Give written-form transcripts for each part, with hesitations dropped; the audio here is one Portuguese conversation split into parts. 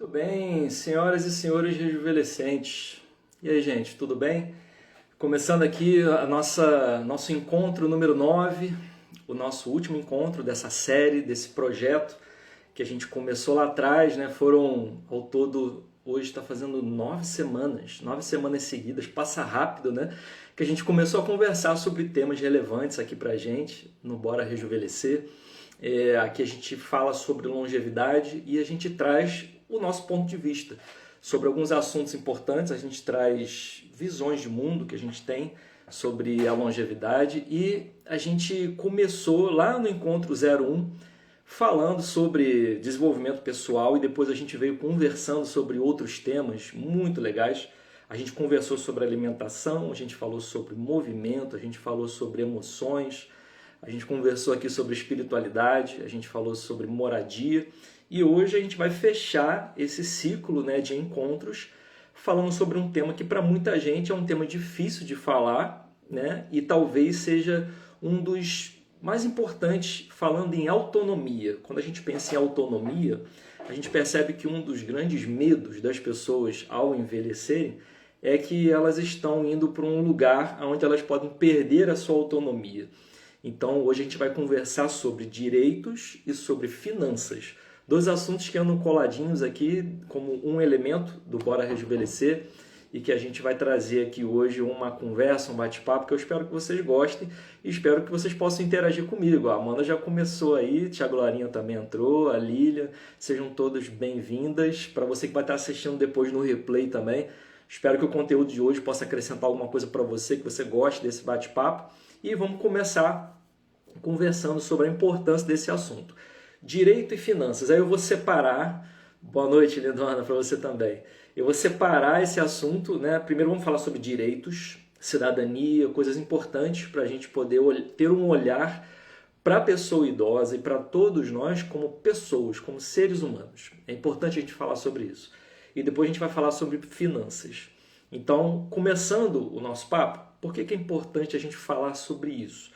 Muito bem, senhoras e senhores rejuvenescentes. E aí, gente, tudo bem? Começando aqui a nosso encontro número 9, o nosso último encontro dessa série, desse projeto que a gente começou lá atrás, né? Foram ao todo, hoje está fazendo 9 semanas seguidas, passa rápido, né? Que a gente começou a conversar sobre temas relevantes aqui pra gente, no Bora Rejuvenescer. Aqui a gente fala sobre longevidade e a gente traz o nosso ponto de vista sobre alguns assuntos importantes. A gente traz visões de mundo que a gente tem sobre a longevidade e a gente começou lá no Encontro 01 falando sobre desenvolvimento pessoal e depois a gente veio conversando sobre outros temas muito legais. A gente conversou sobre alimentação, a gente falou sobre movimento, a gente falou sobre emoções, a gente conversou aqui sobre espiritualidade, a gente falou sobre moradia e hoje a gente vai fechar esse ciclo, né, de encontros falando sobre um tema que para muita gente é um tema difícil de falar, né, e talvez seja um dos mais importantes falando em autonomia. Quando a gente pensa em autonomia, a gente percebe que um dos grandes medos das pessoas ao envelhecerem é que elas estão indo para um lugar onde elas podem perder a sua autonomia. Então, hoje a gente vai conversar sobre direitos e sobre finanças. Dois assuntos que andam coladinhos aqui como um elemento do Bora Rejuvenescer e que a gente vai trazer aqui hoje uma conversa, um bate-papo que eu espero que vocês gostem e espero que vocês possam interagir comigo. A Amanda já começou aí, Thiago Larinha também entrou, a Lília, sejam todas bem-vindas. Para você que vai estar assistindo depois no replay também, espero que o conteúdo de hoje possa acrescentar alguma coisa para você, que você goste desse bate-papo. E vamos começar conversando sobre a importância desse assunto. Direito e finanças. Aí eu vou separar... Boa noite, Lindona, para você também. Eu vou separar esse assunto, né? Primeiro vamos falar sobre direitos, cidadania, coisas importantes para a gente poder ter um olhar para a pessoa idosa e para todos nós como pessoas, como seres humanos. É importante a gente falar sobre isso. E depois a gente vai falar sobre finanças. Então, começando o nosso papo, por que é importante a gente falar sobre isso?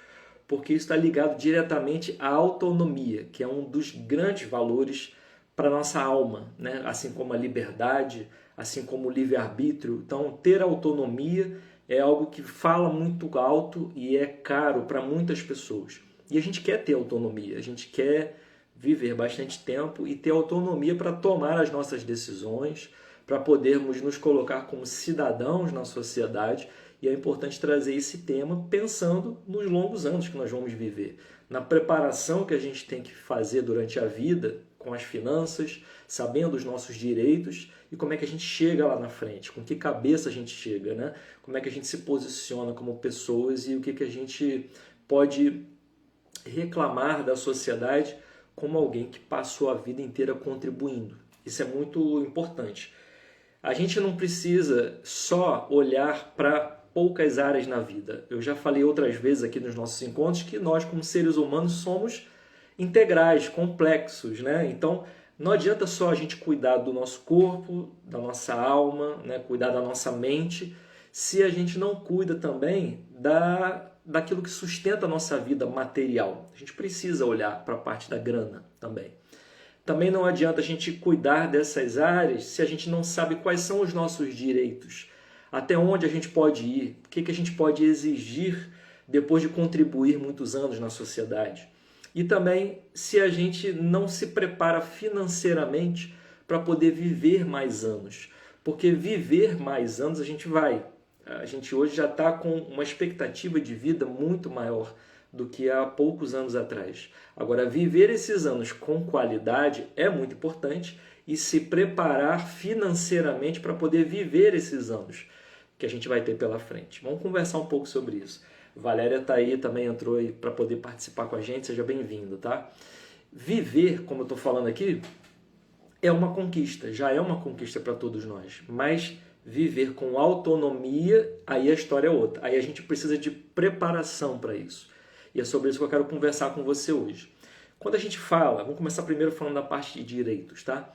Porque isso está ligado diretamente à autonomia, que é um dos grandes valores para a nossa alma, né? Assim como a liberdade, assim como o livre-arbítrio. Então, ter autonomia é algo que fala muito alto e é caro para muitas pessoas. E a gente quer ter autonomia, a gente quer viver bastante tempo e ter autonomia para tomar as nossas decisões, para podermos nos colocar como cidadãos na sociedade. E é importante trazer esse tema pensando nos longos anos que nós vamos viver, na preparação que a gente tem que fazer durante a vida com as finanças, sabendo os nossos direitos e como é que a gente chega lá na frente, com que cabeça a gente chega, né? Como é que a gente se posiciona como pessoas e o que a gente pode reclamar da sociedade como alguém que passou a vida inteira contribuindo. Isso é muito importante. A gente não precisa só olhar para poucas áreas na vida. Eu já falei outras vezes aqui nos nossos encontros que nós, como seres humanos, somos integrais, complexos, né? Então, não adianta só a gente cuidar do nosso corpo, da nossa alma, né? Cuidar da nossa mente, se a gente não cuida também daquilo que sustenta a nossa vida material. A gente precisa olhar para a parte da grana também. Também não adianta a gente cuidar dessas áreas se a gente não sabe quais são os nossos direitos, até onde a gente pode ir, o que a gente pode exigir depois de contribuir muitos anos na sociedade. E também se a gente não se prepara financeiramente para poder viver mais anos. Porque viver mais anos a gente vai. A gente hoje já está com uma expectativa de vida muito maior do que há poucos anos atrás. Agora, viver esses anos com qualidade é muito importante e se preparar financeiramente para poder viver esses anos que a gente vai ter pela frente. Vamos conversar um pouco sobre isso. Valéria está aí, também entrou aí para poder participar com a gente, seja bem-vindo, tá? Viver, como eu estou falando aqui, é uma conquista, já é uma conquista para todos nós, mas viver com autonomia, aí a história é outra. Aí a gente precisa de preparação para isso. E é sobre isso que eu quero conversar com você hoje. Quando a gente fala, vamos começar primeiro falando da parte de direitos, tá?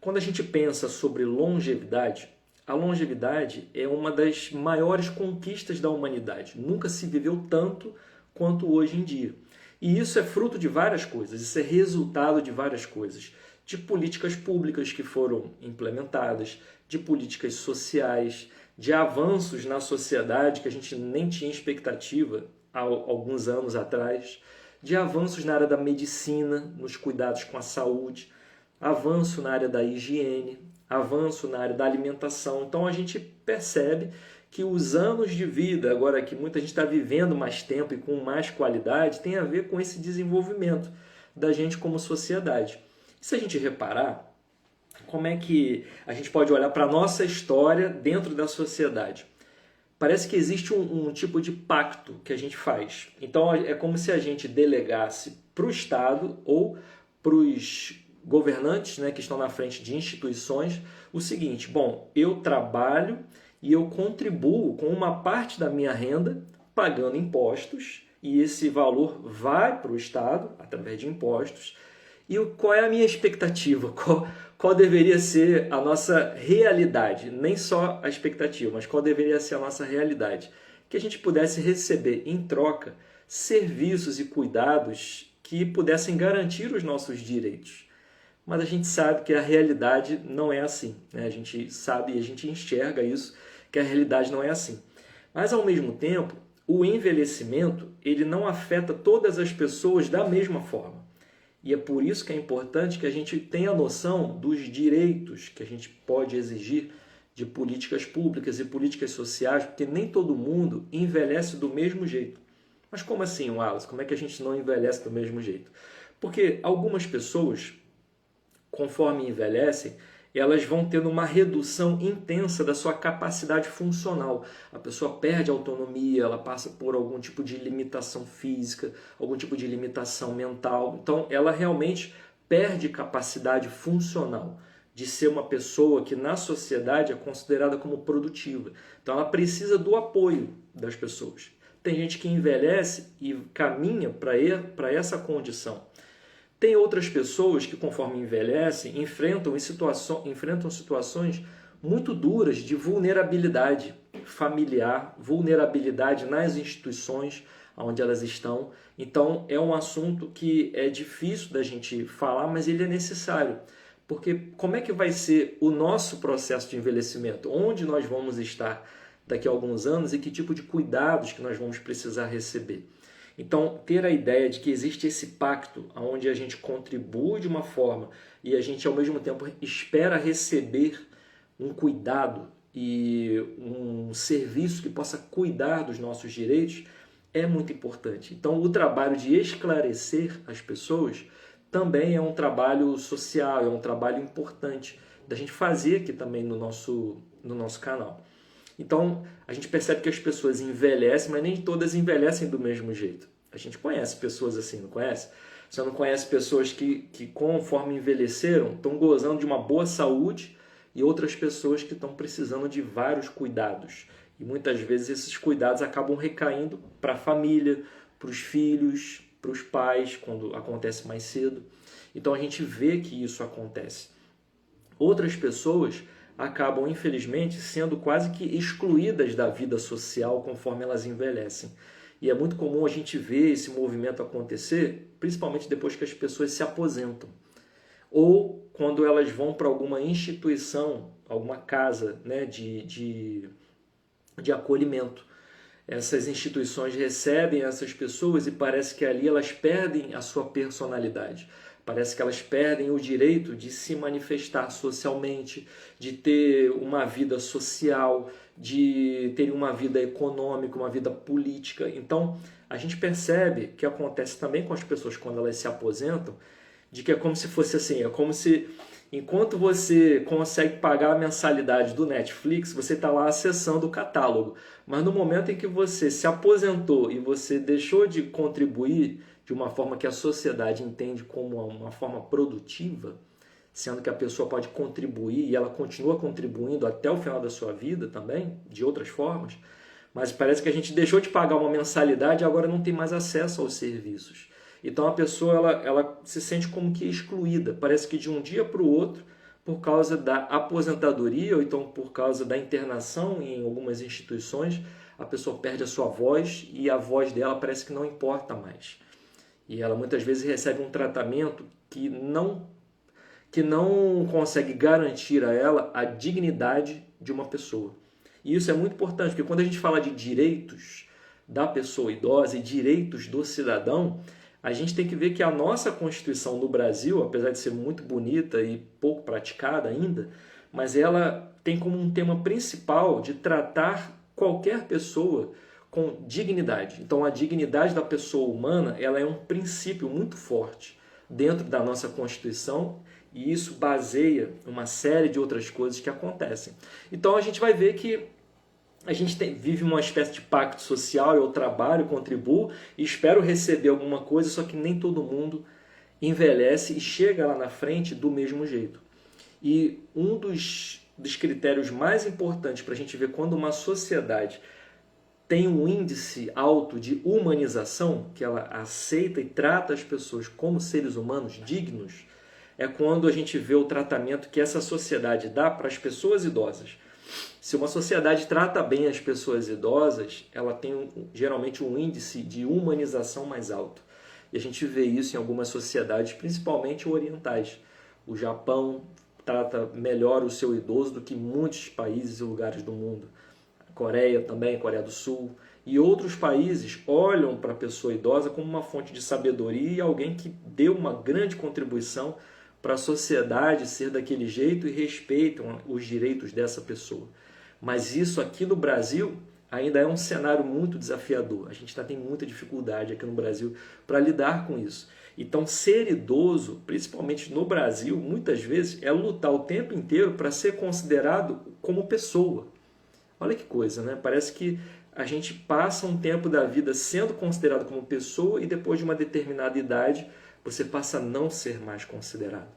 Quando a gente pensa sobre longevidade, a longevidade é uma das maiores conquistas da humanidade. Nunca se viveu tanto quanto hoje em dia. E isso é fruto de várias coisas, isso é resultado de várias coisas. de políticas públicas que foram implementadas, de políticas sociais, de avanços na sociedade que a gente nem tinha expectativa há alguns anos atrás, de avanços na área da medicina, nos cuidados com a saúde, avanço na área da higiene, avanço na área da alimentação. Então a gente percebe que os anos de vida, agora que muita gente está vivendo mais tempo e com mais qualidade, tem a ver com esse desenvolvimento da gente como sociedade. E se a gente reparar, como é que a gente pode olhar para a nossa história dentro da sociedade? Parece que existe um tipo de pacto que a gente faz. Então é como se a gente delegasse para o Estado ou para os governantes, né, que estão na frente de instituições o seguinte: bom, eu trabalho e eu contribuo com uma parte da minha renda pagando impostos, e esse valor vai para o Estado através de impostos. E qual é a minha expectativa? Qual deveria ser a nossa realidade? Nem só a expectativa, mas qual deveria ser a nossa realidade? Que a gente pudesse receber em troca serviços e cuidados que pudessem garantir os nossos direitos. Mas a gente sabe que a realidade não é assim, né? A gente sabe e a gente enxerga isso, que a realidade não é assim. Mas, ao mesmo tempo, o envelhecimento ele não afeta todas as pessoas da mesma forma. E é por isso que é importante que a gente tenha noção dos direitos que a gente pode exigir de políticas públicas e políticas sociais, porque nem todo mundo envelhece do mesmo jeito. Mas como assim, Wallace? Como é que a gente não envelhece do mesmo jeito? Porque algumas pessoas, conforme envelhecem, elas vão tendo uma redução intensa da sua capacidade funcional. A pessoa perde autonomia, ela passa por algum tipo de limitação física, algum tipo de limitação mental. Então, ela realmente perde capacidade funcional de ser uma pessoa que na sociedade é considerada como produtiva. Então, ela precisa do apoio das pessoas. Tem gente que envelhece e caminha para essa condição. Tem outras pessoas que, conforme envelhecem, enfrentam situações muito duras de vulnerabilidade familiar, vulnerabilidade nas instituições onde elas estão. Então, é um assunto que é difícil da gente falar, mas ele é necessário. Porque como é que vai ser o nosso processo de envelhecimento? Onde nós vamos estar daqui a alguns anos e que tipo de cuidados que nós vamos precisar receber? Então, ter a ideia de que existe esse pacto onde a gente contribui de uma forma e a gente, ao mesmo tempo, espera receber um cuidado e um serviço que possa cuidar dos nossos direitos é muito importante. Então, o trabalho de esclarecer as pessoas também é um trabalho social, é um trabalho importante da gente fazer aqui também no nosso canal. Então, a gente percebe que as pessoas envelhecem, mas nem todas envelhecem do mesmo jeito. A gente conhece pessoas assim, não conhece? Você não conhece pessoas que conforme envelheceram, estão gozando de uma boa saúde e outras pessoas que estão precisando de vários cuidados. E muitas vezes esses cuidados acabam recaindo para a família, para os filhos, para os pais, quando acontece mais cedo. Então, a gente vê que isso acontece. Outras pessoas acabam, infelizmente, sendo quase que excluídas da vida social conforme elas envelhecem. E é muito comum a gente ver esse movimento acontecer, principalmente depois que as pessoas se aposentam. Ou quando elas vão para alguma instituição, alguma casa, né, de acolhimento. Essas instituições recebem essas pessoas e parece que ali elas perdem a sua personalidade. Parece que elas perdem o direito de se manifestar socialmente, de ter uma vida social, de ter uma vida econômica, uma vida política. Então, a gente percebe que acontece também com as pessoas quando elas se aposentam, de que é como se fosse assim, é como se enquanto você consegue pagar a mensalidade do Netflix, você está lá acessando o catálogo. Mas no momento em que você se aposentou e você deixou de contribuir de uma forma que a sociedade entende como uma forma produtiva, sendo que a pessoa pode contribuir e ela continua contribuindo até o final da sua vida também, de outras formas, mas parece que a gente deixou de pagar uma mensalidade e agora não tem mais acesso aos serviços. Então a pessoa ela se sente como que excluída, parece que de um dia para o outro, por causa da aposentadoria ou então por causa da internação em algumas instituições, a pessoa perde a sua voz e a voz dela parece que não importa mais. E ela muitas vezes recebe um tratamento que não consegue garantir a ela a dignidade de uma pessoa. E isso é muito importante, porque quando a gente fala de direitos da pessoa idosa e direitos do cidadão, a gente tem que ver que a nossa Constituição no Brasil, apesar de ser muito bonita e pouco praticada ainda, mas ela tem como um tema principal de tratar qualquer pessoa com dignidade. Então, a dignidade da pessoa humana, ela é um princípio muito forte dentro da nossa Constituição e isso baseia uma série de outras coisas que acontecem. Então, a gente vai ver que a gente vive uma espécie de pacto social, eu trabalho, contribuo e espero receber alguma coisa, só que nem todo mundo envelhece e chega lá na frente do mesmo jeito. E um dos critérios mais importantes para a gente ver quando uma sociedade tem um índice alto de humanização, que ela aceita e trata as pessoas como seres humanos dignos, é quando a gente vê o tratamento que essa sociedade dá para as pessoas idosas. Se uma sociedade trata bem as pessoas idosas, ela tem geralmente um índice de humanização mais alto. E a gente vê isso em algumas sociedades, principalmente orientais. O Japão trata melhor o seu idoso do que muitos países e lugares do mundo. A Coreia também, Coreia do Sul. E outros países olham para a pessoa idosa como uma fonte de sabedoria e alguém que deu uma grande contribuição para a sociedade ser daquele jeito e respeitam os direitos dessa pessoa. Mas isso aqui no Brasil ainda é um cenário muito desafiador. A gente tem muita dificuldade aqui no Brasil para lidar com isso. Então, ser idoso, principalmente no Brasil, muitas vezes é lutar o tempo inteiro para ser considerado como pessoa. Olha que coisa, né? Parece que a gente passa um tempo da vida sendo considerado como pessoa e depois de uma determinada idade você passa a não ser mais considerado.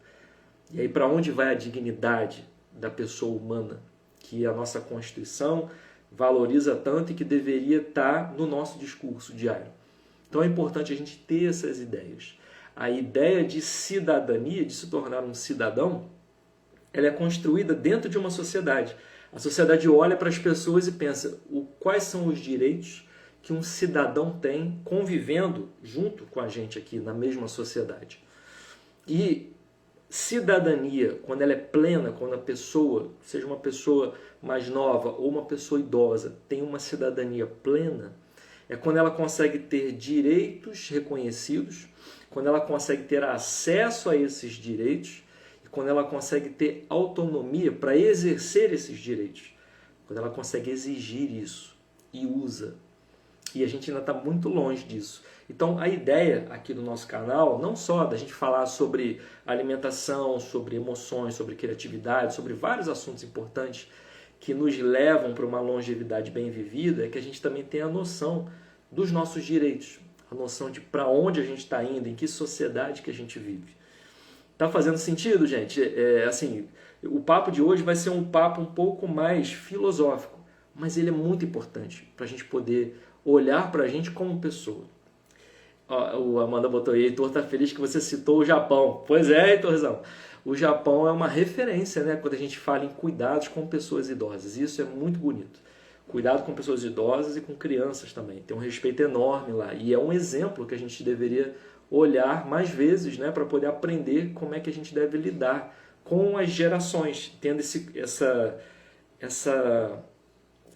E aí para onde vai a dignidade da pessoa humana, que a nossa Constituição valoriza tanto e que deveria estar no nosso discurso diário? Então é importante a gente ter essas ideias. A ideia de cidadania, de se tornar um cidadão, ela é construída dentro de uma sociedade. A sociedade olha para as pessoas e pensa quais são os direitos que um cidadão tem convivendo junto com a gente aqui na mesma sociedade. E cidadania, quando ela é plena, quando a pessoa, seja uma pessoa mais nova ou uma pessoa idosa, tem uma cidadania plena, é quando ela consegue ter direitos reconhecidos, quando ela consegue ter acesso a esses direitos e quando ela consegue ter autonomia para exercer esses direitos, quando ela consegue exigir isso e usa. E a gente ainda está muito longe disso. Então a ideia aqui do nosso canal, não só da gente falar sobre alimentação, sobre emoções, sobre criatividade, sobre vários assuntos importantes que nos levam para uma longevidade bem vivida, é que a gente também tenha a noção dos nossos direitos, a noção de para onde a gente está indo, em que sociedade que a gente vive. Tá fazendo sentido, gente? Assim, o papo de hoje vai ser um papo um pouco mais filosófico, mas ele é muito importante para a gente poder olhar para a gente como pessoa. O Amanda botou aí, Heitor tá feliz que você citou o Japão. Pois é, Heitorzão. O Japão é uma referência, né, quando a gente fala em cuidados com pessoas idosas. Isso é muito bonito. Cuidado com pessoas idosas e com crianças também. Tem um respeito enorme lá. E é um exemplo que a gente deveria olhar mais vezes, né, para poder aprender como é que a gente deve lidar com as gerações, tendo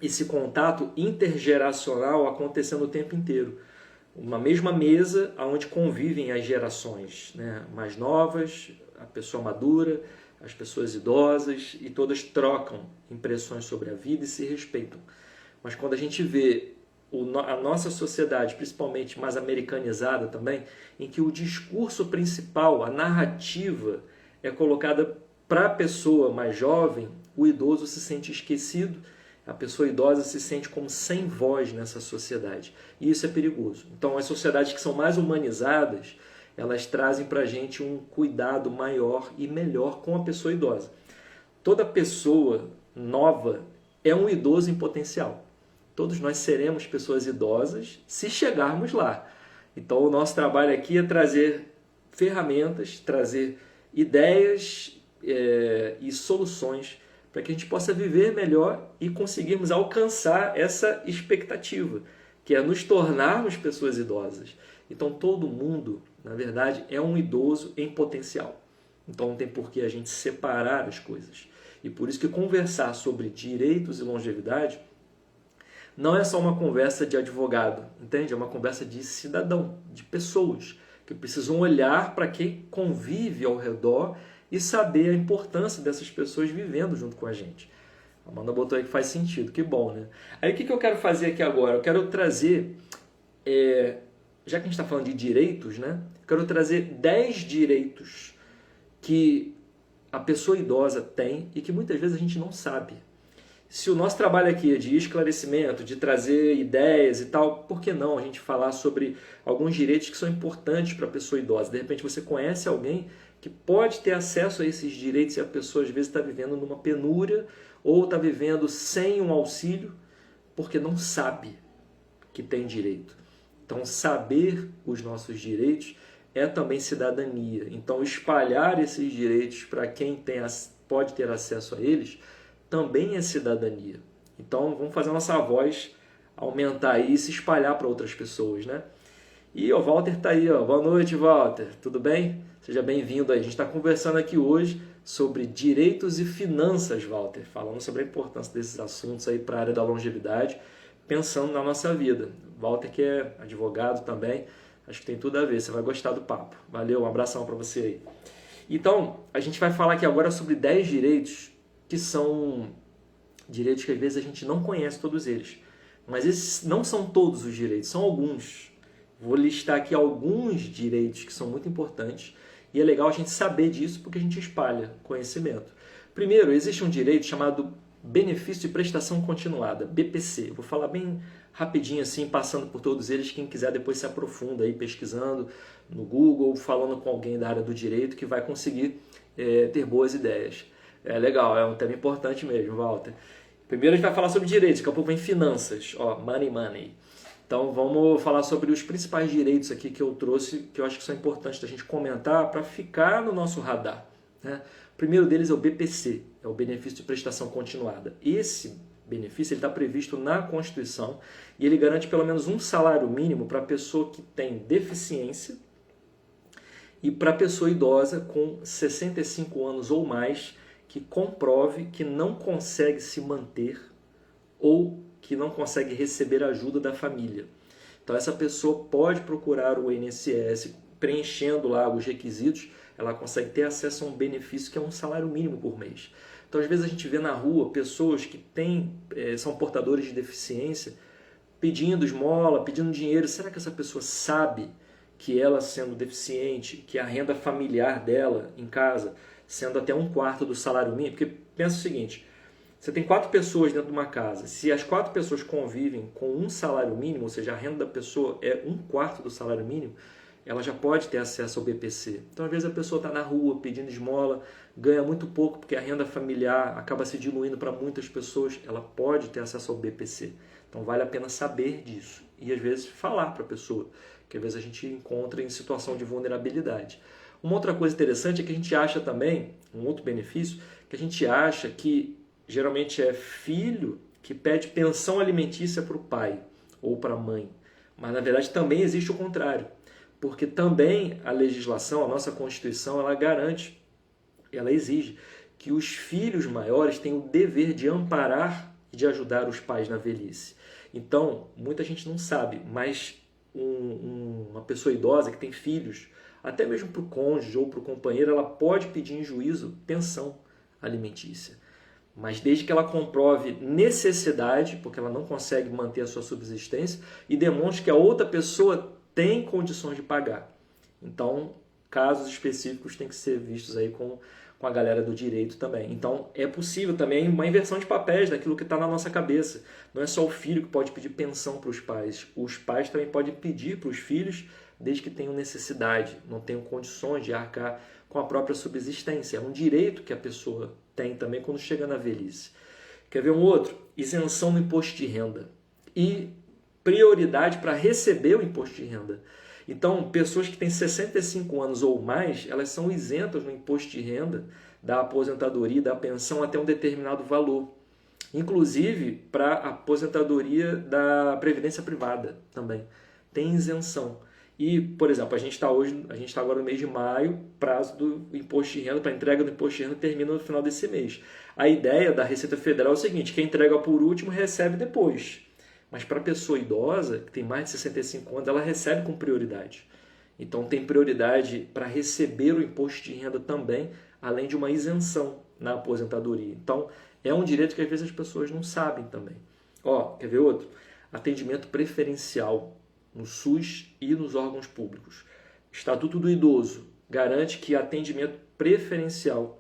esse contato intergeracional acontecendo o tempo inteiro. Uma mesma mesa onde convivem as gerações, né, mais novas, a pessoa madura, as pessoas idosas, e todas trocam impressões sobre a vida e se respeitam. Mas quando a gente vê a nossa sociedade, principalmente mais americanizada também, em que o discurso principal, a narrativa, é colocada para a pessoa mais jovem, o idoso se sente esquecido, a pessoa idosa se sente como sem voz nessa sociedade. E isso é perigoso. Então, as sociedades que são mais humanizadas, elas trazem para a gente um cuidado maior e melhor com a pessoa idosa. Toda pessoa nova é um idoso em potencial. Todos nós seremos pessoas idosas se chegarmos lá. Então, o nosso trabalho aqui é trazer ferramentas, trazer ideias e soluções para que a gente possa viver melhor e conseguirmos alcançar essa expectativa, que é nos tornarmos pessoas idosas. Então todo mundo, na verdade, é um idoso em potencial. Então não tem por que a gente separar as coisas. E por isso que conversar sobre direitos e longevidade não é só uma conversa de advogado, entende? É uma conversa de cidadão, de pessoas que precisam olhar para quem convive ao redor e saber a importância dessas pessoas vivendo junto com a gente. A Amanda botou aí que faz sentido, que bom, né? Aí o que eu quero fazer aqui agora? Eu quero trazer, já que a gente está falando de direitos, né? Eu quero trazer 10 direitos que a pessoa idosa tem e que muitas vezes a gente não sabe. Se o nosso trabalho aqui é de esclarecimento, de trazer ideias e tal, por que não a gente falar sobre alguns direitos que são importantes para a pessoa idosa? De repente você conhece alguém que pode ter acesso a esses direitos e a pessoa às vezes está vivendo numa penúria ou está vivendo sem um auxílio porque não sabe que tem direito. Então, saber os nossos direitos é também cidadania. Então, espalhar esses direitos para quem pode ter acesso a eles também é cidadania. Então, vamos fazer a nossa voz aumentar aí e se espalhar para outras pessoas, né? E o Walter está aí, ó. Boa noite, Walter. Tudo bem? Seja bem-vindo aí. A gente está conversando aqui hoje sobre direitos e finanças, Walter, falando sobre a importância desses assuntos aí para a área da longevidade, pensando na nossa vida. Walter, que é advogado também, acho que tem tudo a ver, você vai gostar do papo. Valeu, um abração para você aí. Então, a gente vai falar aqui agora sobre 10 direitos que são direitos que às vezes a gente não conhece todos eles. Mas esses não são todos os direitos, são alguns. Vou listar aqui alguns direitos que são muito importantes e é legal a gente saber disso porque a gente espalha conhecimento. Primeiro, existe um direito chamado Benefício de Prestação Continuada, BPC. Vou falar bem rapidinho assim, passando por todos eles. Quem quiser depois se aprofunda aí pesquisando no Google, falando com alguém da área do direito que vai conseguir ter boas ideias. É legal, é um tema importante mesmo, Walter. Primeiro a gente vai falar sobre direitos, daqui a pouco vem finanças, money. Então vamos falar sobre os principais direitos aqui que eu trouxe, que eu acho que são importantes da gente comentar para ficar no nosso radar, né? O primeiro deles é o BPC, é o Benefício de Prestação Continuada. Esse benefício está previsto na Constituição e ele garante pelo menos um salário mínimo para a pessoa que tem deficiência e para a pessoa idosa com 65 anos ou mais que comprove que não consegue se manter ou que não consegue receber ajuda da família. Então essa pessoa pode procurar o INSS, preenchendo lá os requisitos, ela consegue ter acesso a um benefício que é um salário mínimo por mês. Então às vezes a gente vê na rua pessoas que são portadores de deficiência pedindo esmola, pedindo dinheiro. Será que essa pessoa sabe que ela sendo deficiente, que a renda familiar dela em casa sendo até 1/4 do salário mínimo? Porque pensa o seguinte, você tem 4 pessoas dentro de uma casa, se as 4 pessoas convivem com um salário mínimo, ou seja, a renda da pessoa é 1/4 do salário mínimo, ela já pode ter acesso ao BPC. Então, às vezes, a pessoa está na rua pedindo esmola, ganha muito pouco, porque a renda familiar acaba se diluindo para muitas pessoas, ela pode ter acesso ao BPC. Então, vale a pena saber disso e, às vezes, falar para a pessoa, que às vezes a gente encontra em situação de vulnerabilidade. Uma outra coisa interessante é que a gente acha também, um outro benefício, que a gente acha que geralmente é filho que pede pensão alimentícia para o pai ou para a mãe. Mas na verdade também existe o contrário, porque também a legislação, a nossa Constituição, ela garante, ela exige que os filhos maiores tenham o dever de amparar e de ajudar os pais na velhice. Então, muita gente não sabe, mas uma pessoa idosa que tem filhos, até mesmo para o cônjuge ou para o companheiro, ela pode pedir em juízo pensão alimentícia. Mas desde que ela comprove necessidade, porque ela não consegue manter a sua subsistência, e demonstre que a outra pessoa tem condições de pagar. Então, casos específicos têm que ser vistos aí com a galera do direito também. Então, é possível também uma inversão de papéis daquilo que está na nossa cabeça. Não é só o filho que pode pedir pensão para os pais. Os pais também podem pedir para os filhos, desde que tenham necessidade, não tenham condições de arcar com a própria subsistência. É um direito que a pessoa tem também quando chega na velhice. Quer ver um outro? Isenção no imposto de renda e prioridade para receber o imposto de renda. Então, pessoas que têm 65 anos ou mais, elas são isentas no imposto de renda, da aposentadoria, da pensão até um determinado valor. Inclusive para a aposentadoria da previdência privada também. Tem isenção. E, por exemplo, a gente está agora no mês de maio, prazo do imposto de renda, para entrega do imposto de renda termina no final desse mês. A ideia da Receita Federal é o seguinte, quem entrega por último recebe depois. Mas para a pessoa idosa, que tem mais de 65 anos, ela recebe com prioridade. Então tem prioridade para receber o imposto de renda também, além de uma isenção na aposentadoria. Então é um direito que às vezes as pessoas não sabem também. Ó, quer ver outro? Atendimento preferencial no SUS e nos órgãos públicos. Estatuto do Idoso garante que atendimento preferencial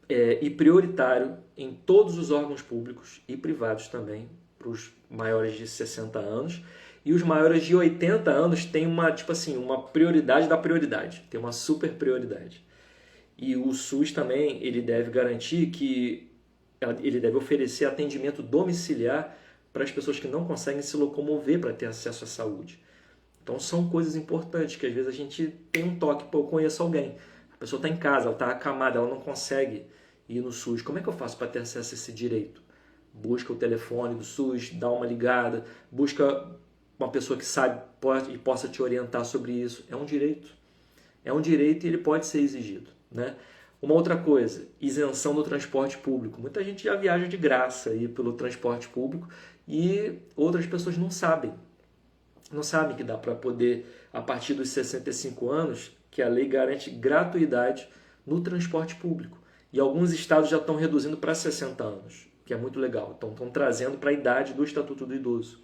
e prioritário em todos os órgãos públicos e privados também, para os maiores de 60 anos. E os maiores de 80 anos têm uma prioridade da prioridade, tem uma super prioridade. E o SUS também ele deve garantir que ele deve oferecer atendimento domiciliar para as pessoas que não conseguem se locomover para ter acesso à saúde. Então são coisas importantes que às vezes a gente tem um toque, pô, eu conheço alguém, a pessoa está em casa, ela está acamada, ela não consegue ir no SUS, como é que eu faço para ter acesso a esse direito? Busca o telefone do SUS, dá uma ligada, busca uma pessoa que sabe e possa te orientar sobre isso. É um direito e ele pode ser exigido, né? Uma outra coisa, isenção do transporte público. Muita gente já viaja de graça aí pelo transporte público e outras pessoas não sabem. Não sabem que dá para poder, a partir dos 65 anos, que a lei garante gratuidade no transporte público. E alguns estados já estão reduzindo para 60 anos, que é muito legal. Então estão trazendo para a idade do Estatuto do Idoso.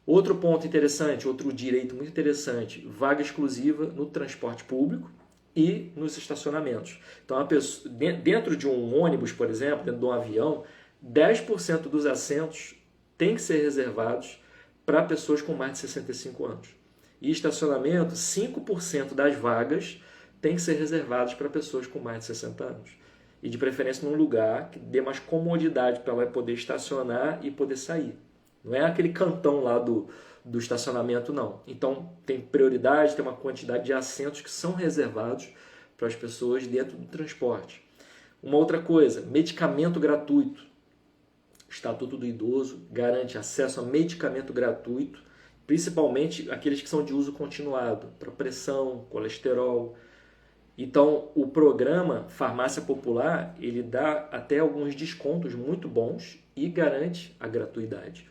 Outro ponto interessante, outro direito muito interessante, vaga exclusiva no transporte público e nos estacionamentos. Então, dentro de um ônibus, por exemplo, dentro de um avião, 10% dos assentos têm que ser reservados para pessoas com mais de 65 anos. E estacionamento, 5% das vagas têm que ser reservadas para pessoas com mais de 60 anos. E de preferência num lugar que dê mais comodidade para ela poder estacionar e poder sair. Não é aquele cantão lá do estacionamento, não. Então, tem prioridade, tem uma quantidade de assentos que são reservados para as pessoas dentro do transporte. Uma outra coisa, medicamento gratuito. O Estatuto do Idoso garante acesso a medicamento gratuito, principalmente aqueles que são de uso continuado, para pressão, colesterol. Então, o programa Farmácia Popular, ele dá até alguns descontos muito bons e garante a gratuidade.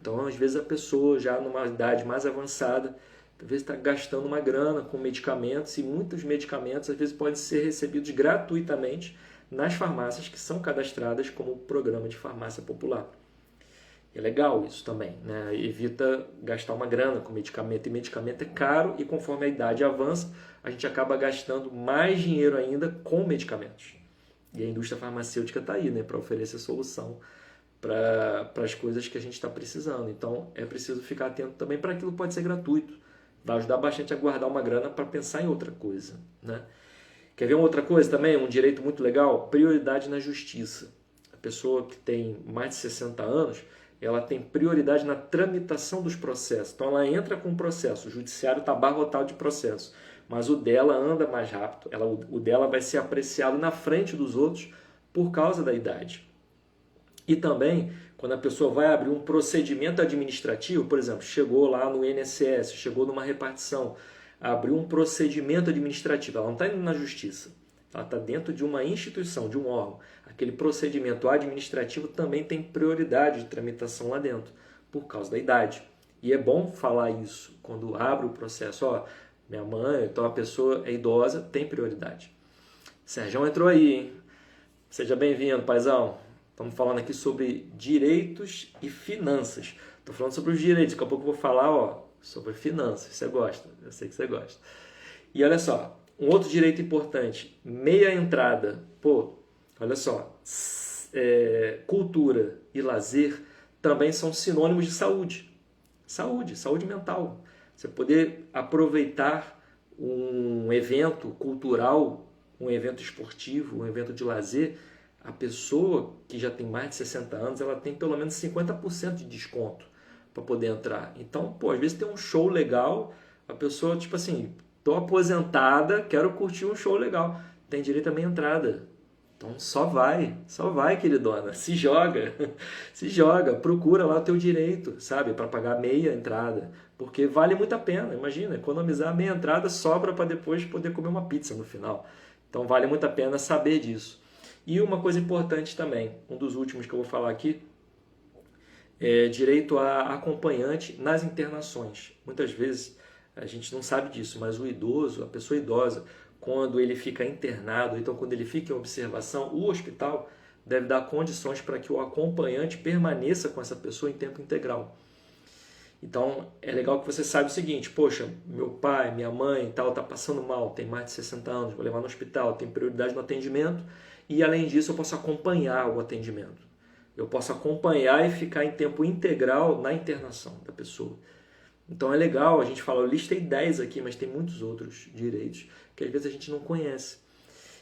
Então, às vezes, a pessoa já numa idade mais avançada, às vezes está gastando uma grana com medicamentos e muitos medicamentos, às vezes, podem ser recebidos gratuitamente nas farmácias que são cadastradas como programa de farmácia popular. É legal isso também, né? Evita gastar uma grana com medicamento, e medicamento é caro e conforme a idade avança, a gente acaba gastando mais dinheiro ainda com medicamentos. E a indústria farmacêutica está aí, né, para oferecer solução para as coisas que a gente está precisando. Então, é preciso ficar atento também para aquilo que pode ser gratuito. Vai ajudar bastante a guardar uma grana para pensar em outra coisa, né? Quer ver uma outra coisa também? Um direito muito legal? Prioridade na justiça. A pessoa que tem mais de 60 anos, ela tem prioridade na tramitação dos processos. Então, ela entra com o processo. O judiciário está abarrotado de processo. Mas o dela anda mais rápido. O dela vai ser apreciado na frente dos outros por causa da idade. E também, quando a pessoa vai abrir um procedimento administrativo, por exemplo, chegou lá no INSS, chegou numa repartição, abriu um procedimento administrativo, ela não está indo na justiça, ela está dentro de uma instituição, de um órgão. Aquele procedimento administrativo também tem prioridade de tramitação lá dentro, por causa da idade. E é bom falar isso quando abre o processo. Ó, minha mãe, então a pessoa é idosa, tem prioridade. Sérgio entrou aí, hein? Seja bem-vindo, paizão. Estamos falando aqui sobre direitos e finanças. Estou falando sobre os direitos, daqui a pouco eu vou falar sobre finanças. Você gosta, eu sei que você gosta. E olha só, um outro direito importante, meia entrada. Pô, olha só, cultura e lazer também são sinônimos de saúde. Saúde mental. Você poder aproveitar um evento cultural, um evento esportivo, um evento de lazer. A pessoa que já tem mais de 60 anos, ela tem pelo menos 50% de desconto para poder entrar. Então, pô, às vezes tem um show legal, a pessoa, tipo assim, tô aposentada, quero curtir um show legal. Tem direito a meia entrada. Então, só vai, queridona. Se joga, procura lá o teu direito, sabe? Para pagar meia entrada, porque vale muito a pena. Imagina, economizar meia entrada sobra para depois poder comer uma pizza no final. Então vale muito a pena saber disso. E uma coisa importante também, um dos últimos que eu vou falar aqui, é direito a acompanhante nas internações. Muitas vezes a gente não sabe disso, mas o idoso, a pessoa idosa, quando ele fica internado, então quando ele fica em observação, o hospital deve dar condições para que o acompanhante permaneça com essa pessoa em tempo integral. Então é legal que você saiba o seguinte: poxa, meu pai, minha mãe tal está passando mal, tem mais de 60 anos, vou levar no hospital, tem prioridade no atendimento e além disso eu posso acompanhar o atendimento. Eu posso acompanhar e ficar em tempo integral na internação da pessoa. Então é legal, a gente fala, eu listei 10 aqui, mas tem muitos outros direitos que às vezes a gente não conhece.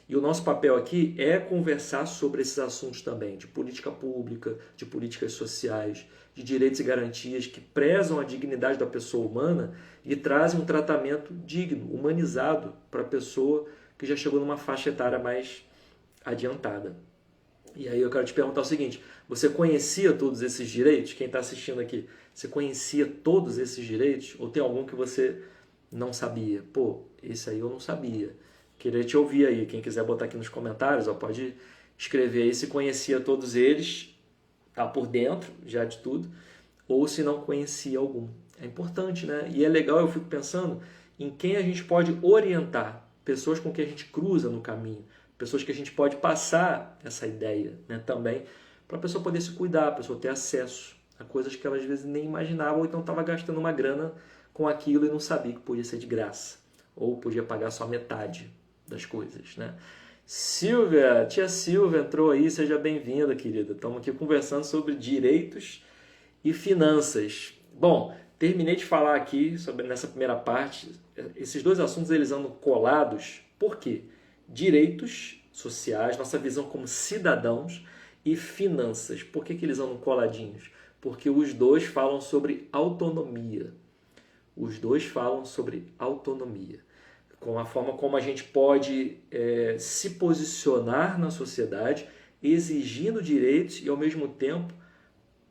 E o nosso papel aqui é conversar sobre esses assuntos também, de política pública, de políticas sociais, de direitos e garantias que prezam a dignidade da pessoa humana e trazem um tratamento digno, humanizado para a pessoa que já chegou numa faixa etária mais adiantada. E aí eu quero te perguntar o seguinte: você conhecia todos esses direitos? Quem está assistindo aqui, você conhecia todos esses direitos? Ou tem algum que você não sabia? Pô, esse aí eu não sabia. Queria te ouvir aí. Quem quiser botar aqui nos comentários, ó, pode escrever aí se conhecia todos eles, tá por dentro já de tudo, ou se não conhecia algum. É importante, né? E é legal, eu fico pensando em quem a gente pode orientar, pessoas com quem a gente cruza no caminho, pessoas que a gente pode passar essa ideia, né, também, para a pessoa poder se cuidar, a pessoa ter acesso a coisas que ela às vezes nem imaginava, ou então estava gastando uma grana com aquilo e não sabia que podia ser de graça, ou podia pagar só metade das coisas, né? Silvia, tia Silvia entrou aí, seja bem-vinda, querida. Estamos aqui conversando sobre direitos e finanças. Bom, terminei de falar aqui sobre nessa primeira parte. Esses dois assuntos eles andam colados. Por quê? Direitos sociais, nossa visão como cidadãos, e finanças. Por que eles andam coladinhos? Porque os dois falam sobre autonomia. Os dois falam sobre autonomia. Com a forma como a gente pode se posicionar na sociedade, exigindo direitos e, ao mesmo tempo,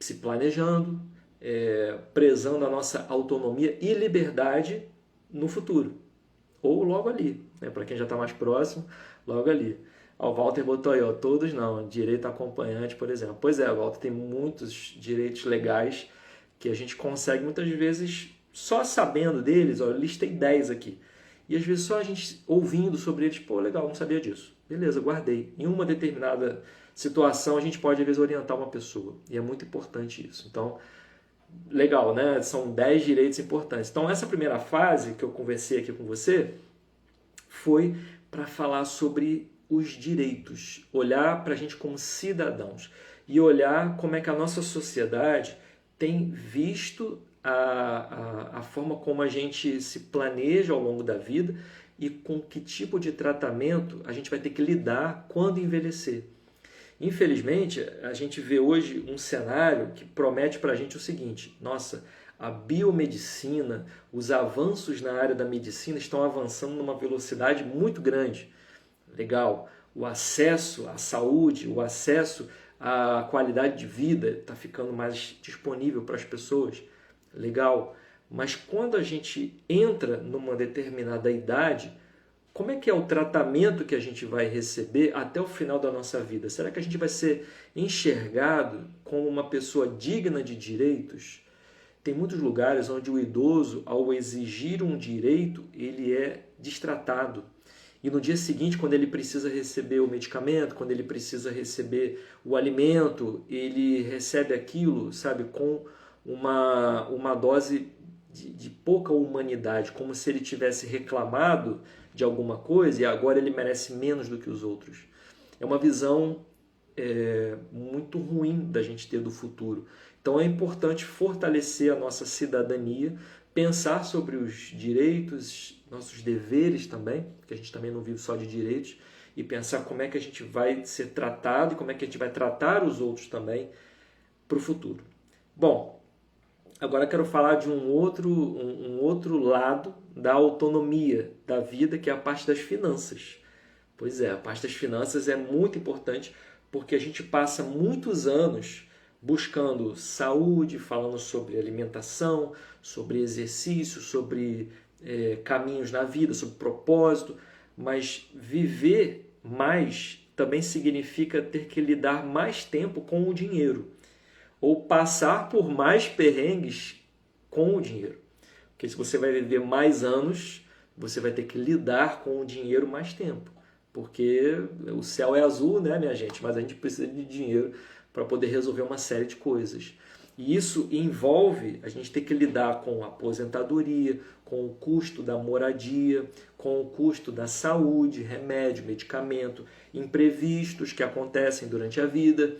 se planejando, prezando a nossa autonomia e liberdade no futuro. Ou logo ali, né? Para quem já está mais próximo, logo ali. Ó, o Walter botou aí, ó, todos não, direito acompanhante, por exemplo. Pois é, Walter, tem muitos direitos legais que a gente consegue muitas vezes só sabendo deles. Ó, eu listei 10 aqui. E às vezes só a gente ouvindo sobre eles, pô, legal, não sabia disso. Beleza, guardei. Em uma determinada situação a gente pode às vezes orientar uma pessoa. E é muito importante isso. Então, legal, né? São 10 direitos importantes. Então, essa primeira fase que eu conversei aqui com você foi para falar sobre os direitos, olhar para a gente como cidadãos e olhar como é que a nossa sociedade tem visto a forma como a gente se planeja ao longo da vida e com que tipo de tratamento a gente vai ter que lidar quando envelhecer. Infelizmente, a gente vê hoje um cenário que promete para a gente o seguinte: nossa, a biomedicina, os avanços na área da medicina estão avançando numa velocidade muito grande. Legal, o acesso à saúde, o acesso à qualidade de vida está ficando mais disponível para as pessoas. Legal, mas quando a gente entra numa determinada idade, como é que é o tratamento que a gente vai receber até o final da nossa vida? Será que a gente vai ser enxergado como uma pessoa digna de direitos? Tem muitos lugares onde o idoso, ao exigir um direito, ele é destratado. E no dia seguinte, quando ele precisa receber o medicamento, quando ele precisa receber o alimento, ele recebe aquilo, sabe, com uma dose de pouca humanidade, como se ele tivesse reclamado de alguma coisa e agora ele merece menos do que os outros. É uma visão muito ruim da gente ter do futuro. Então é importante fortalecer a nossa cidadania, pensar sobre os direitos, nossos deveres também, porque a gente também não vive só de direitos, e pensar como é que a gente vai ser tratado e como é que a gente vai tratar os outros também para o futuro. Bom, agora quero falar de um outro lado da autonomia da vida, que é a parte das finanças. Pois é, a parte das finanças é muito importante porque a gente passa muitos anos buscando saúde, falando sobre alimentação, sobre exercício, sobre caminhos na vida, sobre propósito, mas viver mais também significa ter que lidar mais tempo com o dinheiro, ou passar por mais perrengues com o dinheiro. Porque se você vai viver mais anos, você vai ter que lidar com o dinheiro mais tempo. Porque o céu é azul, né, minha gente? Mas a gente precisa de dinheiro para poder resolver uma série de coisas. E isso envolve a gente ter que lidar com a aposentadoria, com o custo da moradia, com o custo da saúde, remédio, medicamento, imprevistos que acontecem durante a vida,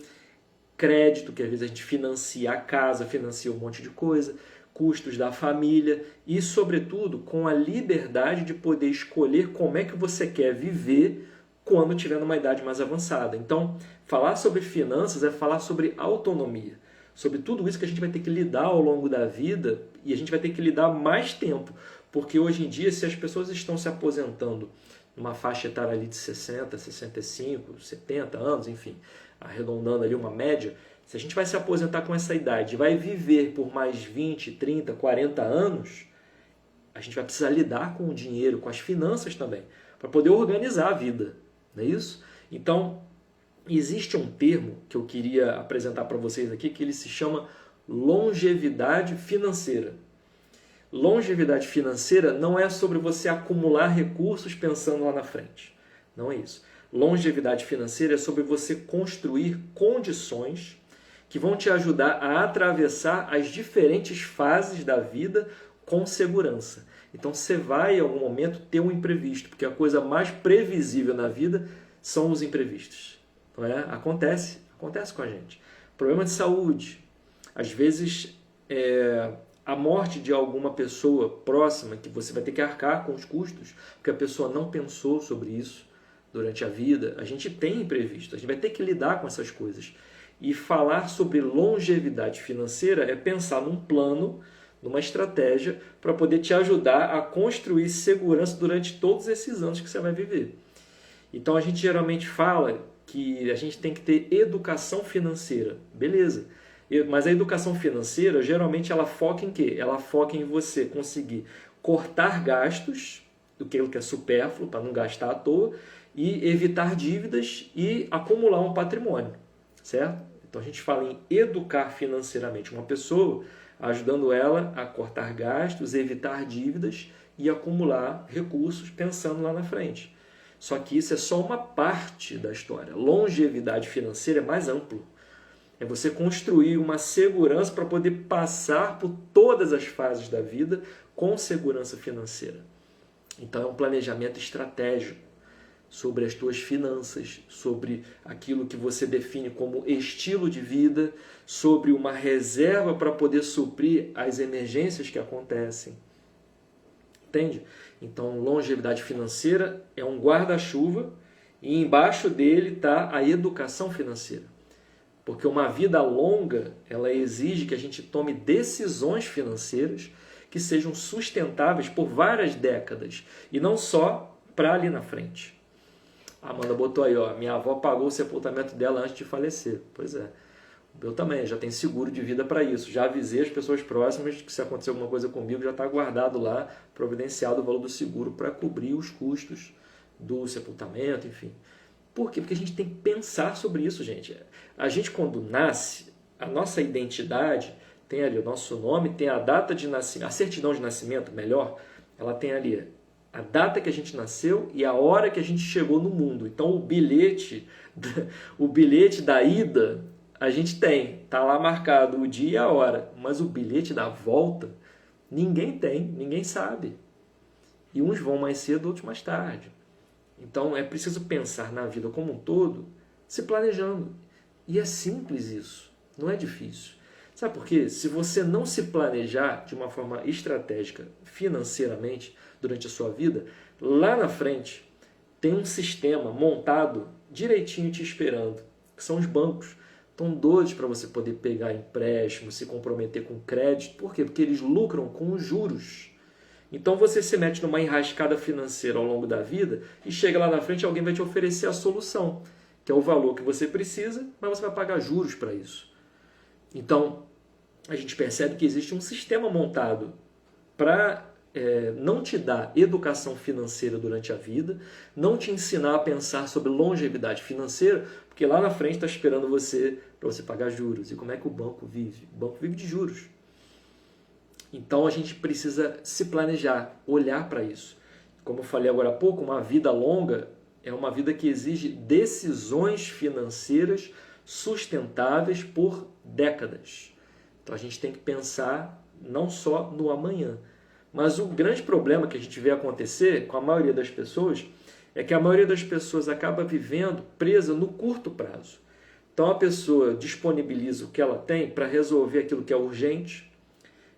crédito, que às vezes a gente financia a casa, financia um monte de coisa, custos da família e, sobretudo, com a liberdade de poder escolher como é que você quer viver quando tiver numa idade mais avançada. Então, falar sobre finanças é falar sobre autonomia, sobre tudo isso que a gente vai ter que lidar ao longo da vida e a gente vai ter que lidar mais tempo, porque hoje em dia, se as pessoas estão se aposentando numa faixa etária ali de 60, 65, 70 anos, enfim, arredondando ali uma média, se a gente vai se aposentar com essa idade e vai viver por mais 20, 30, 40 anos, a gente vai precisar lidar com o dinheiro, com as finanças também, para poder organizar a vida, não é isso? Então, existe um termo que eu queria apresentar para vocês aqui, que ele se chama longevidade financeira. Longevidade financeira não é sobre você acumular recursos pensando lá na frente. Não é isso. Longevidade financeira é sobre você construir condições que vão te ajudar a atravessar as diferentes fases da vida com segurança. Então você vai em algum momento ter um imprevisto, porque a coisa mais previsível na vida são os imprevistos. Não é? Acontece com a gente. Problema de saúde. Às vezes a morte de alguma pessoa próxima, que você vai ter que arcar com os custos, porque a pessoa não pensou sobre isso durante a vida. A gente tem imprevisto, a gente vai ter que lidar com essas coisas. E falar sobre longevidade financeira é pensar num plano, numa estratégia para poder te ajudar a construir segurança durante todos esses anos que você vai viver. Então a gente geralmente fala que a gente tem que ter educação financeira, beleza? Mas a educação financeira geralmente ela foca em quê? Ela foca em você conseguir cortar gastos, do que é supérfluo, para não gastar à toa, e evitar dívidas e acumular um patrimônio. Certo? Então a gente fala em educar financeiramente uma pessoa, ajudando ela a cortar gastos, evitar dívidas e acumular recursos pensando lá na frente. Só que isso é só uma parte da história. Longevidade financeira é mais amplo. É você construir uma segurança para poder passar por todas as fases da vida com segurança financeira. Então é um planejamento estratégico sobre as tuas finanças, sobre aquilo que você define como estilo de vida, sobre uma reserva para poder suprir as emergências que acontecem. Entende? Então, longevidade financeira é um guarda-chuva e embaixo dele está a educação financeira. Porque uma vida longa, ela exige que a gente tome decisões financeiras que sejam sustentáveis por várias décadas e não só para ali na frente. A Amanda botou aí, ó, minha avó pagou o sepultamento dela antes de falecer. Pois é, eu também, já tenho seguro de vida para isso. Já avisei as pessoas próximas que se acontecer alguma coisa comigo, já está guardado lá, providenciado o valor do seguro para cobrir os custos do sepultamento, enfim. Por quê? Porque a gente tem que pensar sobre isso, gente. A gente, quando nasce, a nossa identidade tem ali o nosso nome, tem a data de nascimento, a certidão de nascimento, melhor, ela tem ali a data que a gente nasceu e a hora que a gente chegou no mundo. Então o bilhete da ida a gente tem, tá lá marcado o dia e a hora, mas o bilhete da volta ninguém tem, ninguém sabe. E uns vão mais cedo, outros mais tarde. Então é preciso pensar na vida como um todo, se planejando. E é simples isso, não é difícil. Sabe por quê? Se você não se planejar de uma forma estratégica financeiramente durante a sua vida, lá na frente tem um sistema montado direitinho te esperando, que são os bancos. Estão doidos para você poder pegar empréstimo, se comprometer com crédito. Por quê? Porque eles lucram com os juros. Então você se mete numa enrascada financeira ao longo da vida e chega lá na frente alguém vai te oferecer a solução, que é o valor que você precisa, mas você vai pagar juros para isso. Então, a gente percebe que existe um sistema montado para não te dar educação financeira durante a vida, não te ensinar a pensar sobre longevidade financeira, porque lá na frente está esperando você para você pagar juros. E como é que o banco vive? O banco vive de juros. Então a gente precisa se planejar, olhar para isso. Como eu falei agora há pouco, uma vida longa é uma vida que exige decisões financeiras sustentáveis por décadas. Então a gente tem que pensar não só no amanhã. Mas o grande problema que a gente vê acontecer com a maioria das pessoas é que a maioria das pessoas acaba vivendo presa no curto prazo. Então a pessoa disponibiliza o que ela tem para resolver aquilo que é urgente,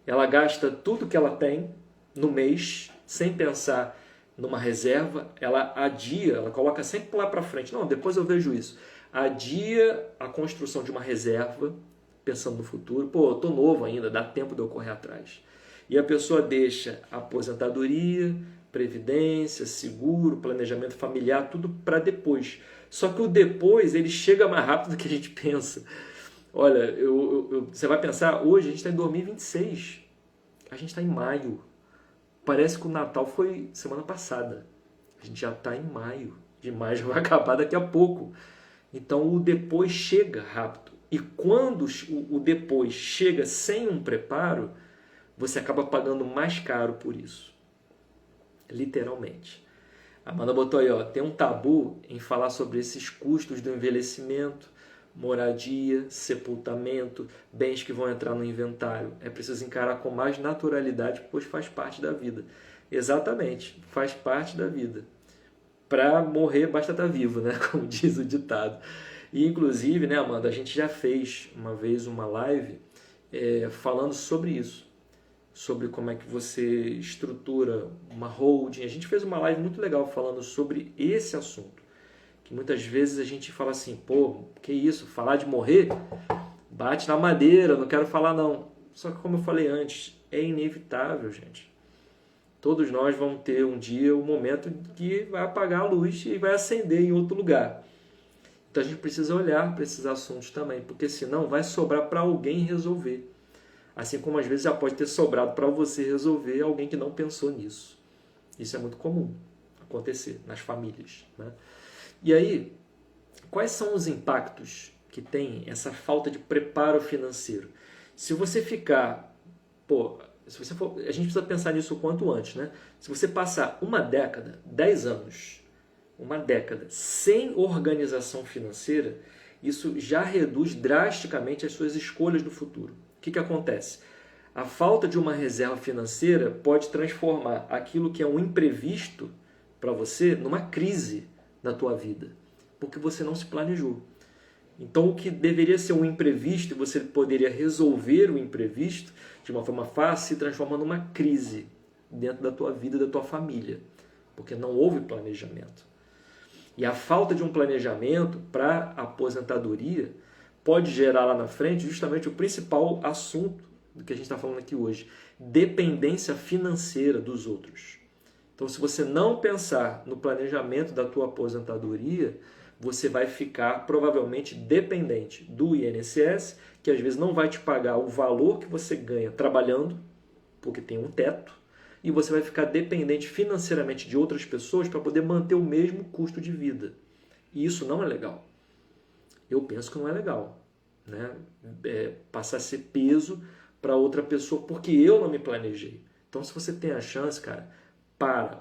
ela gasta tudo que ela tem no mês, sem pensar numa reserva, ela adia, ela coloca sempre lá para frente. Não, depois eu vejo isso. Adia a construção de uma reserva, pensando no futuro. Pô, eu tô novo ainda, dá tempo de eu correr atrás. E a pessoa deixa aposentadoria, previdência, seguro, planejamento familiar, tudo para depois. Só que o depois, ele chega mais rápido do que a gente pensa. Olha, você vai pensar, hoje a gente está em 2026, a gente está em maio. Parece que o Natal foi semana passada. A gente já está em maio. De maio já vai acabar daqui a pouco. Então o depois chega rápido. E quando o depois chega sem um preparo, você acaba pagando mais caro por isso. Literalmente. A Amanda botou aí, ó, tem um tabu em falar sobre esses custos do envelhecimento, moradia, sepultamento, bens que vão entrar no inventário. É preciso encarar com mais naturalidade, pois faz parte da vida. Exatamente, faz parte da vida. Para morrer basta estar vivo, né? Como diz o ditado. E inclusive, né, Amanda, a gente já fez uma vez uma live falando sobre isso. Sobre como é que você estrutura uma holding. A gente fez uma live muito legal falando sobre esse assunto. Que muitas vezes a gente fala assim, pô, que isso, falar de morrer? Bate na madeira, não quero falar não. Só que como eu falei antes, é inevitável, gente. Todos nós vamos ter um dia o momento que vai apagar a luz e vai acender em outro lugar. Então a gente precisa olhar para esses assuntos também, porque senão vai sobrar para alguém resolver. Assim como às vezes já pode ter sobrado para você resolver alguém que não pensou nisso. Isso é muito comum acontecer nas famílias, né? E aí, quais são os impactos que tem essa falta de preparo financeiro? Se você ficar, a gente precisa pensar nisso o quanto antes, né? Se você passar uma década, 10 anos, uma década sem organização financeira, isso já reduz drasticamente as suas escolhas no futuro. O que acontece? A falta de uma reserva financeira pode transformar aquilo que é um imprevisto para você numa crise na tua vida, porque você não se planejou. Então, o que deveria ser um imprevisto, você poderia resolver o imprevisto de uma forma fácil, se transforma numa crise dentro da tua vida e da tua família, porque não houve planejamento. E a falta de um planejamento para a aposentadoria pode gerar lá na frente justamente o principal assunto do que a gente está falando aqui hoje, dependência financeira dos outros. Então, se você não pensar no planejamento da tua aposentadoria, você vai ficar provavelmente dependente do INSS, que às vezes não vai te pagar o valor que você ganha trabalhando, porque tem um teto, e você vai ficar dependente financeiramente de outras pessoas para poder manter o mesmo custo de vida. E isso não é legal. Eu penso que não é legal, né? Passar a ser peso para outra pessoa porque eu não me planejei. Então, se você tem a chance, cara,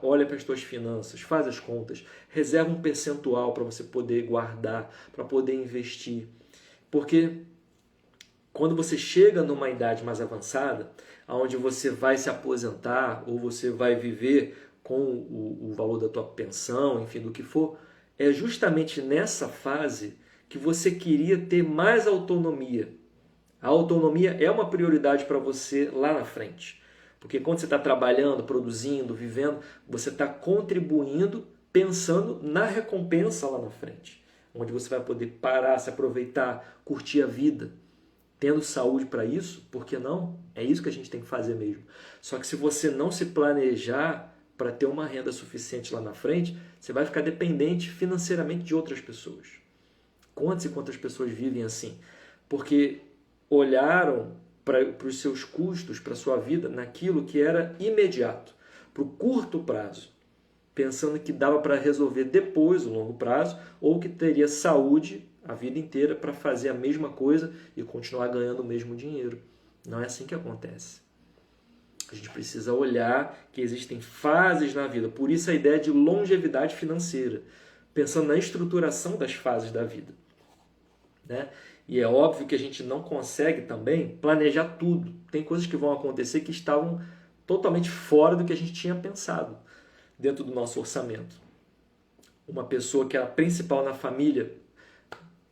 olha para as tuas finanças, faz as contas, reserva um percentual para você poder guardar, para poder investir. Porque quando você chega numa idade mais avançada, onde você vai se aposentar ou você vai viver com o valor da tua pensão, enfim, do que for, é justamente nessa fase que você queria ter mais autonomia. A autonomia é uma prioridade para você lá na frente. Porque quando você está trabalhando, produzindo, vivendo, você está contribuindo, pensando na recompensa lá na frente. Onde você vai poder parar, se aproveitar, curtir a vida. Tendo saúde para isso, por que não? É isso que a gente tem que fazer mesmo. Só que se você não se planejar para ter uma renda suficiente lá na frente, você vai ficar dependente financeiramente de outras pessoas. Quantas e quantas pessoas vivem assim? Porque olharam para os seus custos, para a sua vida, naquilo que era imediato, para o curto prazo, pensando que dava para resolver depois, o longo prazo, ou que teria saúde a vida inteira para fazer a mesma coisa e continuar ganhando o mesmo dinheiro. Não é assim que acontece. A gente precisa olhar que existem fases na vida. Por isso a ideia de longevidade financeira, pensando na estruturação das fases da vida, né? E é óbvio que a gente não consegue também planejar tudo. Tem coisas que vão acontecer que estavam totalmente fora do que a gente tinha pensado dentro do nosso orçamento. Uma pessoa que é a principal na família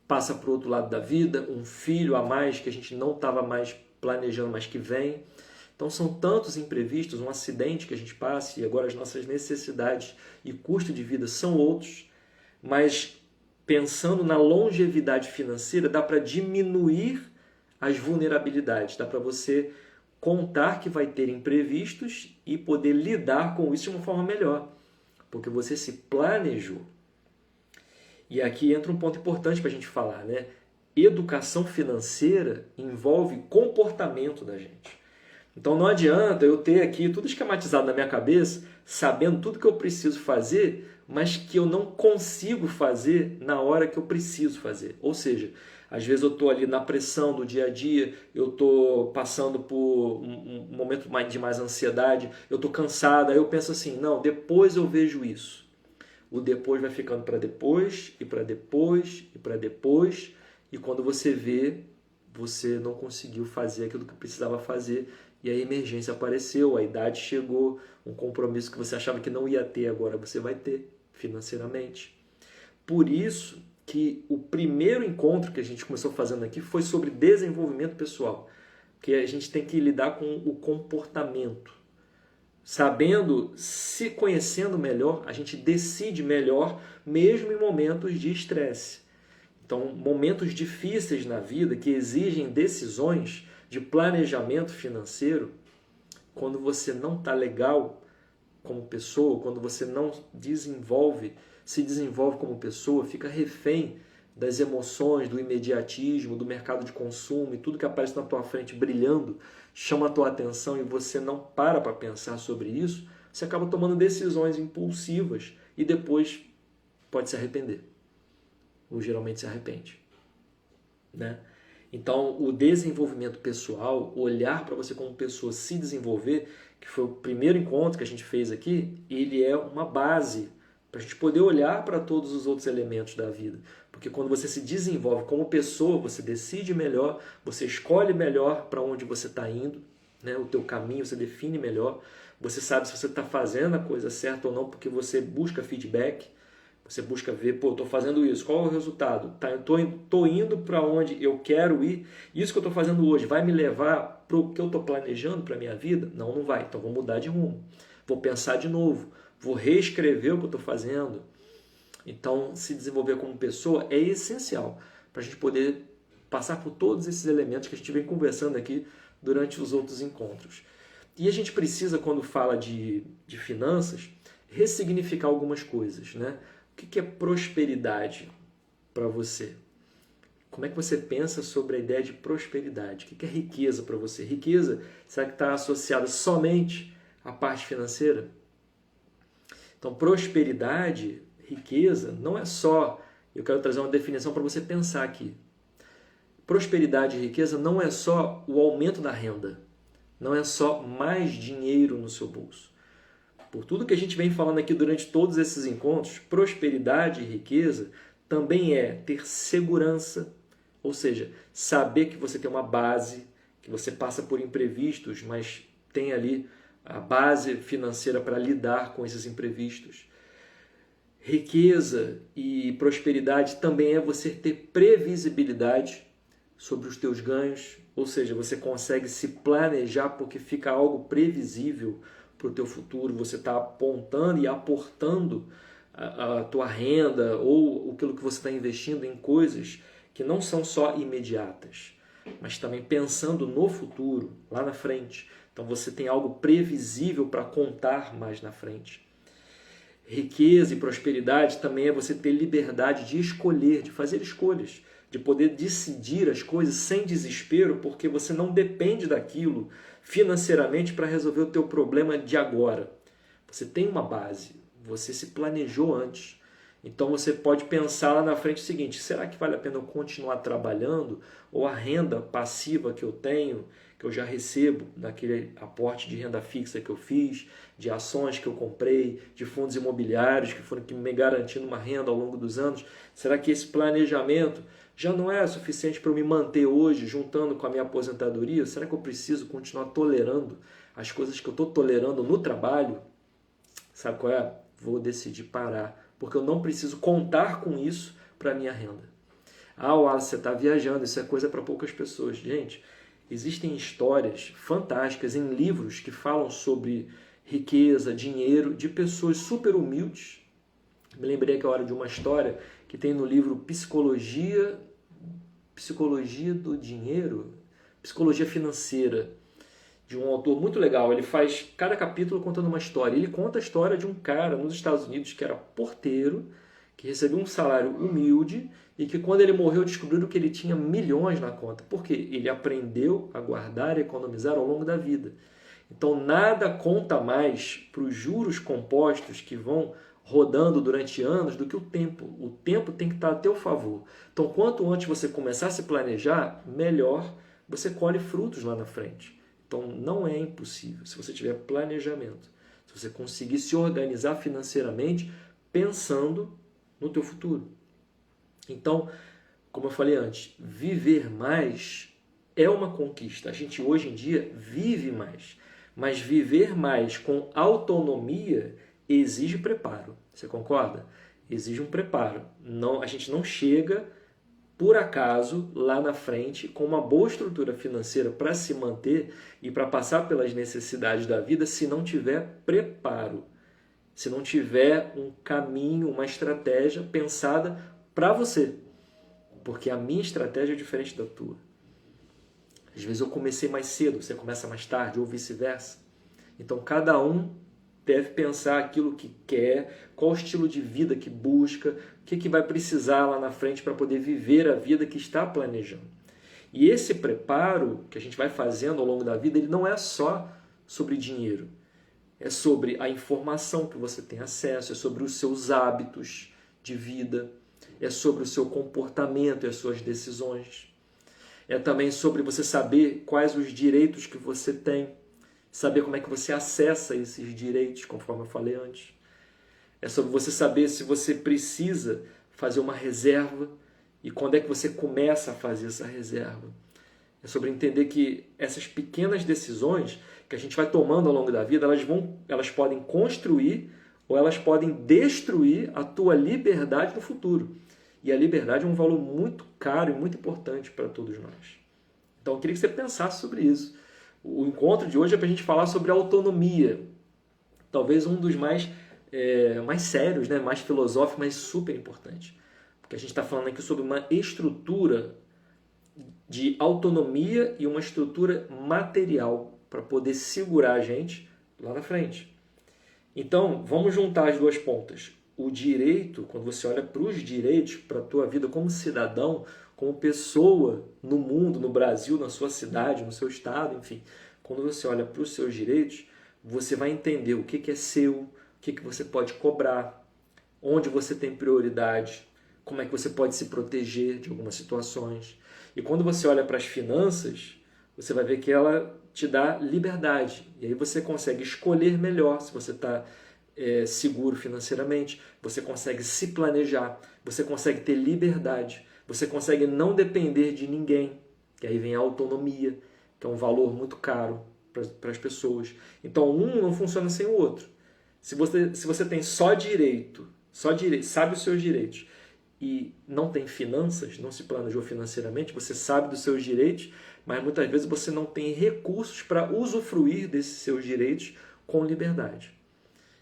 passa para o outro lado da vida, um filho a mais que a gente não estava mais planejando, mas que vem. Então são tantos imprevistos, um acidente que a gente passa e agora as nossas necessidades e custo de vida são outros, mas pensando na longevidade financeira dá para diminuir as vulnerabilidades, dá para você contar que vai ter imprevistos e poder lidar com isso de uma forma melhor, porque você se planejou. E aqui entra um ponto importante para a gente falar, né? Educação financeira envolve comportamento da gente. Então não adianta eu ter aqui tudo esquematizado na minha cabeça, sabendo tudo que eu preciso fazer, mas que eu não consigo fazer na hora que eu preciso fazer. Ou seja, às vezes eu estou ali na pressão do dia a dia, eu estou passando por um momento de mais ansiedade, eu estou cansado, aí eu penso assim, não, depois eu vejo isso. O depois vai ficando para depois, e para depois, e para depois, e quando você vê, você não conseguiu fazer aquilo que precisava fazer, e a emergência apareceu, a idade chegou, um compromisso que você achava que não ia ter, agora você vai ter financeiramente. Por isso que o primeiro encontro que a gente começou fazendo aqui foi sobre desenvolvimento pessoal, porque a gente tem que lidar com o comportamento. Sabendo, se conhecendo melhor, a gente decide melhor, mesmo em momentos de estresse. Então, momentos difíceis na vida que exigem decisões de planejamento financeiro, quando você não está legal como pessoa, quando você não se desenvolve como pessoa, fica refém das emoções, do imediatismo, do mercado de consumo e tudo que aparece na tua frente brilhando, chama a tua atenção e você não para pensar sobre isso, você acaba tomando decisões impulsivas e depois pode se arrepender. Ou geralmente se arrepende, né? Então, o desenvolvimento pessoal, olhar para você como pessoa, se desenvolver, que foi o primeiro encontro que a gente fez aqui, ele é uma base para a gente poder olhar para todos os outros elementos da vida. Porque quando você se desenvolve como pessoa, você decide melhor, você escolhe melhor para onde você está indo, né? O teu caminho, você define melhor, você sabe se você está fazendo a coisa certa ou não, porque você busca feedback, você busca ver, pô, eu estou fazendo isso, qual é o resultado? Tá, eu estou indo para onde eu quero ir, isso que eu estou fazendo hoje vai me levar para o que eu estou planejando para a minha vida? Não, não vai, então vou mudar de rumo, vou pensar de novo, vou reescrever o que eu estou fazendo. Então, se desenvolver como pessoa é essencial para a gente poder passar por todos esses elementos que a gente vem conversando aqui durante os outros encontros. E a gente precisa, quando fala de finanças, ressignificar algumas coisas, né? O que é prosperidade para você? Como é que você pensa sobre a ideia de prosperidade? O que é riqueza para você? Riqueza, será que está associada somente à parte financeira? Então, prosperidade, riqueza, não é só... Eu quero trazer uma definição para você pensar aqui. Prosperidade e riqueza não é só o aumento da renda. Não é só mais dinheiro no seu bolso. Por tudo que a gente vem falando aqui durante todos esses encontros, prosperidade e riqueza também é ter segurança, ou seja, saber que você tem uma base, que você passa por imprevistos, mas tem ali a base financeira para lidar com esses imprevistos. Riqueza e prosperidade também é você ter previsibilidade sobre os teus ganhos, ou seja, você consegue se planejar porque fica algo previsível para o teu futuro, você está apontando e aportando a tua renda ou aquilo que você está investindo em coisas que não são só imediatas, mas também pensando no futuro, lá na frente. Então você tem algo previsível para contar mais na frente. Riqueza e prosperidade também é você ter liberdade de escolher, de fazer escolhas, de poder decidir as coisas sem desespero, porque você não depende daquilo financeiramente para resolver o teu problema de agora. Você tem uma base, você se planejou antes. Então você pode pensar lá na frente o seguinte: será que vale a pena eu continuar trabalhando? Ou a renda passiva que eu tenho, que eu já recebo daquele aporte de renda fixa que eu fiz, de ações que eu comprei, de fundos imobiliários que foram me garantindo uma renda ao longo dos anos, será que esse planejamento já não é suficiente para eu me manter hoje juntando com a minha aposentadoria? Será que eu preciso continuar tolerando as coisas que eu estou tolerando no trabalho? Sabe qual é? Vou decidir parar, porque eu não preciso contar com isso para a minha renda. Ah, Wallace, você está viajando, isso é coisa para poucas pessoas. Gente, existem histórias fantásticas em livros que falam sobre riqueza, dinheiro, de pessoas super humildes. Me lembrei aqui a hora de uma história que tem no livro Psicologia do Dinheiro, Psicologia Financeira, de um autor muito legal. Ele faz cada capítulo contando uma história. Ele conta a história de um cara nos Estados Unidos que era porteiro, que recebeu um salário humilde e que quando ele morreu descobriram que ele tinha milhões na conta. Por quê? Ele aprendeu a guardar e economizar ao longo da vida. Então nada conta mais para os juros compostos que vão rodando durante anos do que o tempo. O tempo tem que estar a teu favor. Então quanto antes você começar a se planejar, melhor você colhe frutos lá na frente. Então não é impossível se você tiver planejamento, se você conseguir se organizar financeiramente pensando no teu futuro. Então, como eu falei antes, viver mais é uma conquista. A gente hoje em dia vive mais, mas viver mais com autonomia exige preparo. Você concorda? Exige um preparo. Não, a gente não chega por acaso lá na frente com uma boa estrutura financeira para se manter e para passar pelas necessidades da vida se não tiver preparo. Se não tiver um caminho, uma estratégia pensada para você. Porque a minha estratégia é diferente da tua. Às vezes eu comecei mais cedo, você começa mais tarde, ou vice-versa. Então cada um deve pensar aquilo que quer, qual o estilo de vida que busca, o que vai precisar lá na frente para poder viver a vida que está planejando. E esse preparo que a gente vai fazendo ao longo da vida, ele não é só sobre dinheiro. É sobre a informação que você tem acesso, é sobre os seus hábitos de vida, é sobre o seu comportamento e as suas decisões. É também sobre você saber quais os direitos que você tem, saber como é que você acessa esses direitos, conforme eu falei antes. É sobre você saber se você precisa fazer uma reserva e quando é que você começa a fazer essa reserva. É sobre entender que essas pequenas decisões que a gente vai tomando ao longo da vida, elas podem construir ou elas podem destruir a tua liberdade no futuro. E a liberdade é um valor muito caro e muito importante para todos nós. Então eu queria que você pensasse sobre isso. O encontro de hoje é para a gente falar sobre autonomia. Talvez um dos mais sérios, né? Mais filosóficos, mas super importante. Porque a gente está falando aqui sobre uma estrutura de autonomia e uma estrutura material para poder segurar a gente lá na frente. Então, vamos juntar as duas pontas. O direito, quando você olha para os direitos, para a tua vida como cidadão, como pessoa no mundo, no Brasil, na sua cidade, no seu estado, enfim. Quando você olha para os seus direitos, você vai entender o que é seu, o que você pode cobrar, onde você tem prioridade, como é que você pode se proteger de algumas situações. E quando você olha para as finanças, você vai ver que ela te dá liberdade. E aí você consegue escolher melhor se você está seguro financeiramente, você consegue se planejar, você consegue ter liberdade, você consegue não depender de ninguém. E aí vem a autonomia, que é um valor muito caro para as pessoas. Então um não funciona sem o outro. Se você tem só direito, sabe os seus direitos, e não tem finanças, não se planejou financeiramente, você sabe dos seus direitos, mas muitas vezes você não tem recursos para usufruir desses seus direitos com liberdade.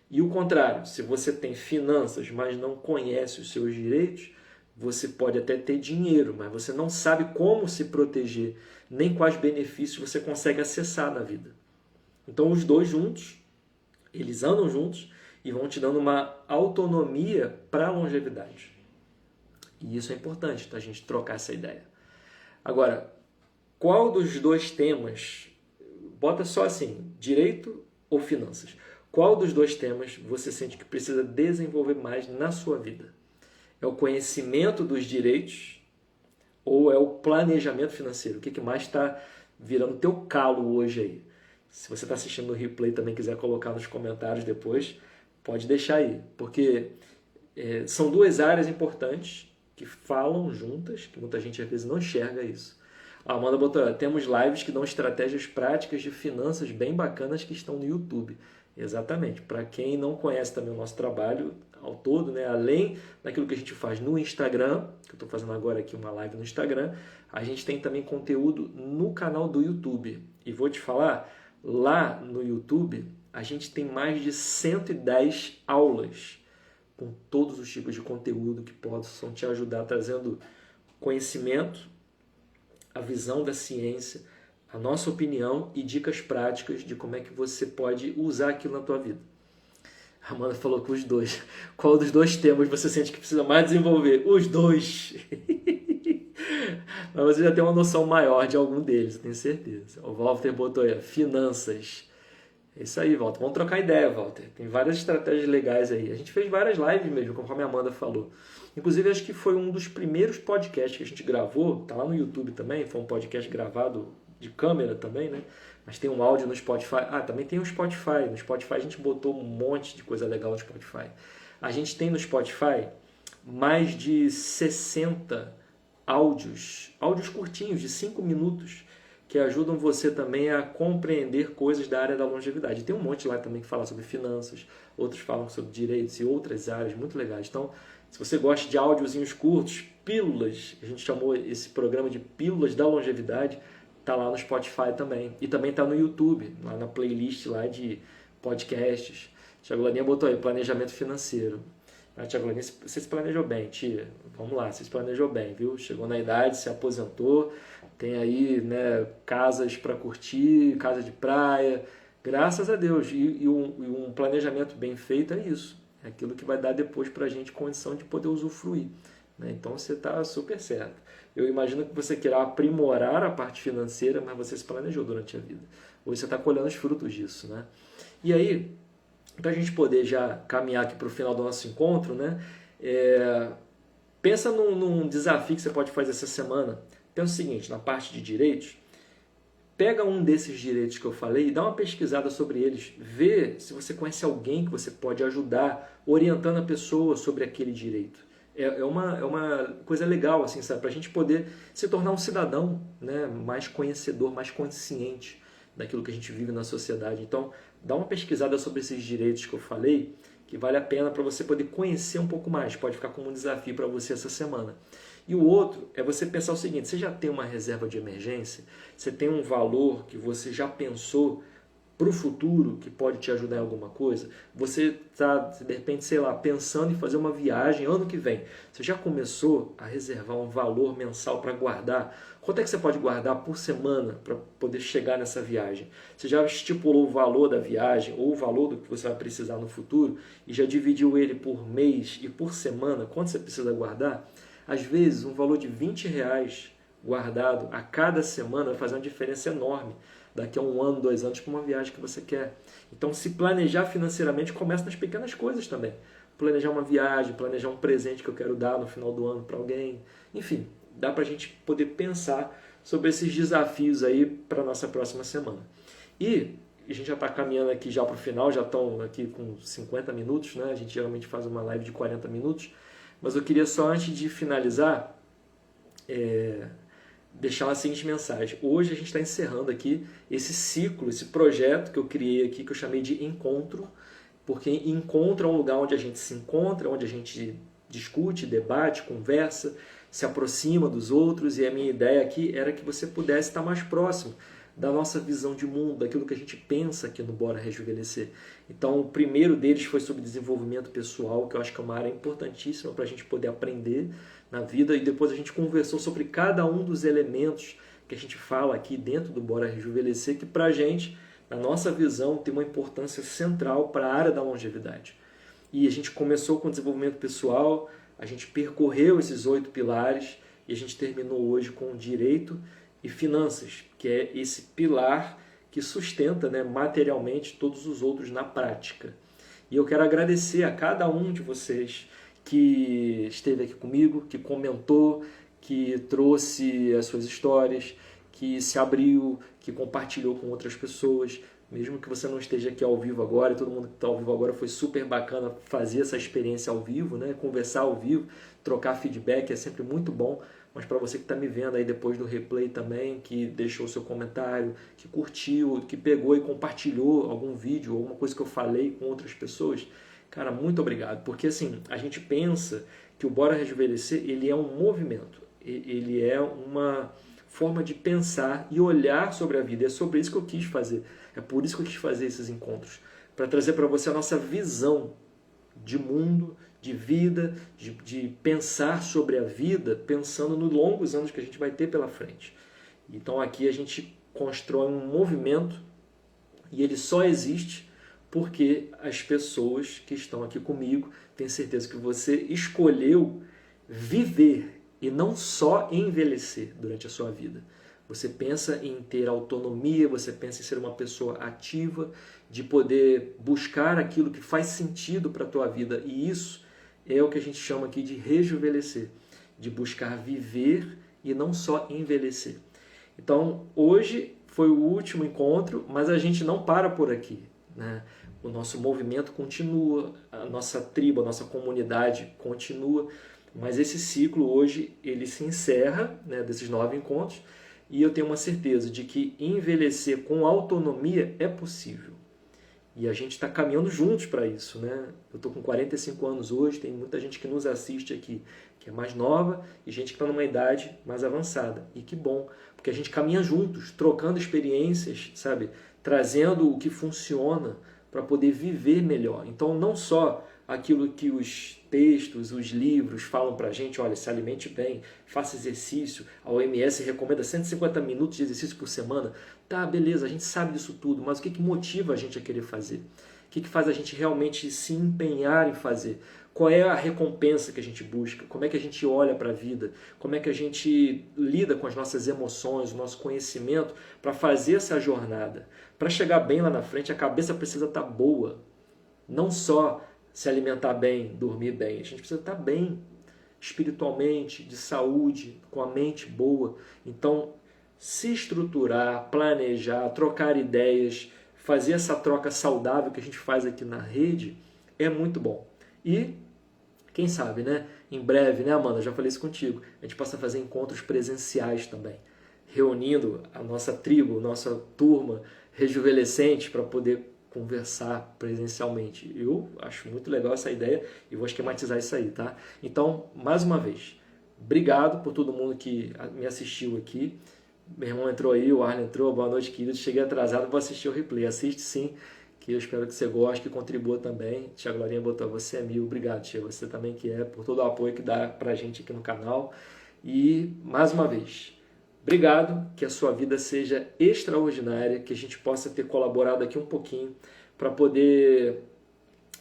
E o contrário, se você tem finanças, mas não conhece os seus direitos, você pode até ter dinheiro, mas você não sabe como se proteger, nem quais benefícios você consegue acessar na vida. Então os dois juntos, eles andam juntos e vão te dando uma autonomia para a longevidade. E isso é importante, tá? A gente trocar essa ideia. Agora, qual dos dois temas, bota só assim, direito ou finanças, qual dos dois temas você sente que precisa desenvolver mais na sua vida? É o conhecimento dos direitos ou é o planejamento financeiro? O que mais está virando teu calo hoje aí? Se você está assistindo no replay e também quiser colocar nos comentários depois, pode deixar aí. Porque são duas áreas importantes que falam juntas, que muita gente às vezes não enxerga isso. A Amanda botou, temos lives que dão estratégias práticas de finanças bem bacanas que estão no YouTube. Exatamente. Para quem não conhece também o nosso trabalho ao todo, né? Além daquilo que a gente faz no Instagram, que eu estou fazendo agora aqui uma live no Instagram, a gente tem também conteúdo no canal do YouTube. E vou te falar, lá no YouTube, a gente tem mais de 110 aulas com todos os tipos de conteúdo que possam te ajudar, trazendo conhecimento, a visão da ciência, a nossa opinião e dicas práticas de como é que você pode usar aquilo na tua vida. A Amanda falou que os dois. Qual dos dois temas você sente que precisa mais desenvolver? Os dois! Mas você já tem uma noção maior de algum deles, eu tenho certeza. O Walter botou aí, finanças. É isso aí, Walter. Vamos trocar ideia, Walter. Tem várias estratégias legais aí. A gente fez várias lives mesmo, conforme a Amanda falou. Inclusive, acho que foi um dos primeiros podcasts que a gente gravou. Tá lá no YouTube também. Foi um podcast gravado de câmera também, né? Mas tem um áudio no Spotify. Ah, também tem o Spotify. No Spotify a gente botou um monte de coisa legal no Spotify. A gente tem no Spotify mais de 60 áudios curtinhos, de 5 minutos, que ajudam você também a compreender coisas da área da longevidade. Tem um monte lá também que fala sobre finanças, outros falam sobre direitos e outras áreas muito legais. Então, se você gosta de áudiozinhos curtos, pílulas, a gente chamou esse programa de Pílulas da Longevidade, está lá no Spotify também. E também está no YouTube, lá na playlist lá de podcasts. Tiago Laninha botou aí, planejamento financeiro. Tiago Laninha, você se planejou bem, tia. Vamos lá, você se planejou bem, viu? Chegou na idade, se aposentou, tem aí, né, casas para curtir, casa de praia. Graças a Deus. E um planejamento bem feito é isso. É aquilo que vai dar depois para a gente condição de poder usufruir. Né? Então você está super certo. Eu imagino que você queira aprimorar a parte financeira, mas você se planejou durante a vida. Hoje você está colhendo os frutos disso. Né? E aí, para a gente poder já caminhar aqui para o final do nosso encontro, né? Pensa num desafio que você pode fazer essa semana. Pensa o seguinte, na parte de direitos, pega um desses direitos que eu falei e dá uma pesquisada sobre eles. Vê se você conhece alguém que você pode ajudar, orientando a pessoa sobre aquele direito. É uma coisa legal, assim, sabe? Para a gente poder se tornar um cidadão, né? Mais conhecedor, mais consciente daquilo que a gente vive na sociedade. Então, dá uma pesquisada sobre esses direitos que eu falei, que vale a pena para você poder conhecer um pouco mais. Pode ficar como um desafio para você essa semana. E o outro é você pensar o seguinte, você já tem uma reserva de emergência? Você tem um valor que você já pensou para o futuro que pode te ajudar em alguma coisa? Você está, de repente, sei lá, pensando em fazer uma viagem ano que vem. Você já começou a reservar um valor mensal para guardar? Quanto é que você pode guardar por semana para poder chegar nessa viagem? Você já estipulou o valor da viagem ou o valor do que você vai precisar no futuro e já dividiu ele por mês e por semana? Quanto você precisa guardar? Às vezes, um valor de R$20 guardado a cada semana vai fazer uma diferença enorme daqui a 1 ano, 2 anos, para uma viagem que você quer. Então, se planejar financeiramente, começa nas pequenas coisas também. Planejar uma viagem, planejar um presente que eu quero dar no final do ano para alguém. Enfim, dá para a gente poder pensar sobre esses desafios aí para a nossa próxima semana. E a gente já está caminhando aqui já para o final, já estão aqui com 50 minutos, né? A gente geralmente faz uma live de 40 minutos. Mas eu queria só, antes de finalizar, deixar uma seguinte mensagem. Hoje a gente está encerrando aqui esse ciclo, esse projeto que eu criei aqui, que eu chamei de Encontro, porque encontro é um lugar onde a gente se encontra, onde a gente discute, debate, conversa, se aproxima dos outros, e a minha ideia aqui era que você pudesse estar mais próximo da nossa visão de mundo, daquilo que a gente pensa aqui no Bora Rejuvenescer. Então, o primeiro deles foi sobre desenvolvimento pessoal, que eu acho que é uma área importantíssima para a gente poder aprender na vida, e depois a gente conversou sobre cada um dos elementos que a gente fala aqui dentro do Bora Rejuvenescer, que para a gente, na nossa visão, tem uma importância central para a área da longevidade. E a gente começou com desenvolvimento pessoal, a gente percorreu esses 8 pilares e a gente terminou hoje com direito e finanças, que é esse pilar que sustenta, né, materialmente todos os outros na prática. E eu quero agradecer a cada um de vocês que esteve aqui comigo, que comentou, que trouxe as suas histórias, que se abriu, que compartilhou com outras pessoas. Mesmo que você não esteja aqui ao vivo agora, e todo mundo que está ao vivo agora, foi super bacana fazer essa experiência ao vivo, né? Conversar ao vivo, trocar feedback é sempre muito bom. Mas para você que está me vendo aí depois do replay também, que deixou o seu comentário, que curtiu, que pegou e compartilhou algum vídeo, alguma coisa que eu falei com outras pessoas, cara, muito obrigado. Porque assim, a gente pensa que o Bora Rejuvenescer, ele é um movimento, ele é uma forma de pensar e olhar sobre a vida. É sobre isso que eu quis fazer. É por isso que eu quis fazer esses encontros. Para trazer para você a nossa visão de mundo, de vida, de pensar sobre a vida, pensando nos longos anos que a gente vai ter pela frente. Então aqui a gente constrói um movimento e ele só existe porque as pessoas que estão aqui comigo, tenho certeza que você escolheu viver e não só envelhecer durante a sua vida. Você pensa em ter autonomia, você pensa em ser uma pessoa ativa, de poder buscar aquilo que faz sentido para a tua vida. E isso é o que a gente chama aqui de rejuvenescer, de buscar viver e não só envelhecer. Então, hoje foi o último encontro, mas a gente não para por aqui, né? O nosso movimento continua, a nossa tribo, a nossa comunidade continua, mas esse ciclo hoje ele se encerra, né, desses 9 encontros, e eu tenho uma certeza de que envelhecer com autonomia é possível. E a gente está caminhando juntos para isso, né? Eu estou com 45 anos hoje, tem muita gente que nos assiste aqui que é mais nova e gente que está numa idade mais avançada. E que bom, porque a gente caminha juntos, trocando experiências, sabe? Trazendo o que funciona para poder viver melhor. Então, não só aquilo que os textos, os livros falam para a gente, olha, se alimente bem, faça exercício, a OMS recomenda 150 minutos de exercício por semana. Tá, beleza, a gente sabe disso tudo, mas o que motiva a gente a querer fazer? O que faz a gente realmente se empenhar em fazer? Qual é a recompensa que a gente busca? Como é que a gente olha para a vida? Como é que a gente lida com as nossas emoções, o nosso conhecimento para fazer essa jornada? Para chegar bem lá na frente, a cabeça precisa estar boa. Não só se alimentar bem, dormir bem. A gente precisa estar bem espiritualmente, de saúde, com a mente boa. Então, se estruturar, planejar, trocar ideias, fazer essa troca saudável que a gente faz aqui na rede é muito bom. E, quem sabe, né? Em breve, né, Amanda? Já falei isso contigo. A gente possa fazer encontros presenciais também, reunindo a nossa tribo, nossa turma rejuvenescente para poder conversar presencialmente. Eu acho muito legal essa ideia e vou esquematizar isso aí, tá? Então, mais uma vez, obrigado por todo mundo que me assistiu aqui. Meu irmão entrou aí, o Arlen entrou, boa noite, querido. Cheguei atrasado, vou assistir o replay. Assiste sim, que eu espero que você goste, que contribua também. Tia Glorinha botou, você é mil. Obrigado, tia. Você também que é, por todo o apoio que dá pra gente aqui no canal. E, mais uma vez, obrigado, que a sua vida seja extraordinária, que a gente possa ter colaborado aqui um pouquinho para poder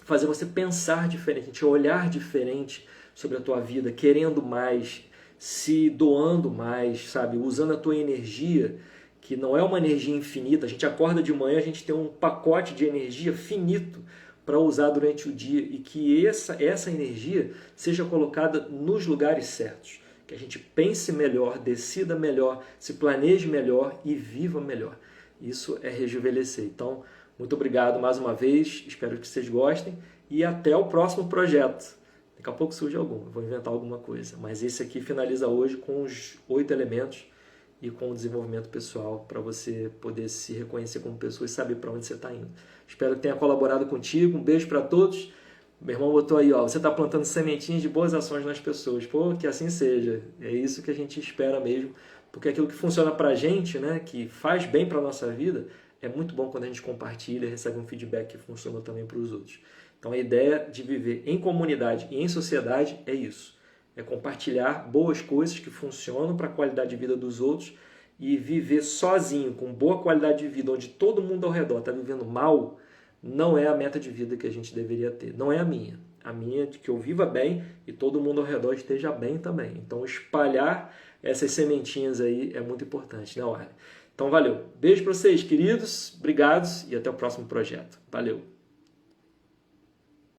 fazer você pensar diferente, olhar diferente sobre a tua vida, querendo mais, se doando mais, sabe? Usando a tua energia, que não é uma energia infinita. A gente acorda de manhã, a gente tem um pacote de energia finito para usar durante o dia e que essa energia seja colocada nos lugares certos. Que a gente pense melhor, decida melhor, se planeje melhor e viva melhor. Isso é rejuvenescer. Então, muito obrigado mais uma vez, espero que vocês gostem e até o próximo projeto. Daqui a pouco surge algum, vou inventar alguma coisa. Mas esse aqui finaliza hoje com os 8 elementos e com o desenvolvimento pessoal para você poder se reconhecer como pessoa e saber para onde você está indo. Espero que tenha colaborado contigo. Um beijo para todos. Meu irmão botou aí, ó, você está plantando sementinhas de boas ações nas pessoas. Pô, que assim seja. É isso que a gente espera mesmo. Porque aquilo que funciona para a gente, né, que faz bem para a nossa vida, é muito bom quando a gente compartilha e recebe um feedback que funciona também para os outros. Então a ideia de viver em comunidade e em sociedade é isso. É compartilhar boas coisas que funcionam para a qualidade de vida dos outros e viver sozinho, com boa qualidade de vida, onde todo mundo ao redor está vivendo mal, não é a meta de vida que a gente deveria ter. Não é a minha. a minha de que eu viva bem e todo mundo ao redor esteja bem também. Então espalhar essas sementinhas aí é muito importante, né, Warner? Então valeu. Beijo para vocês, queridos. Obrigados e até o próximo projeto. Valeu.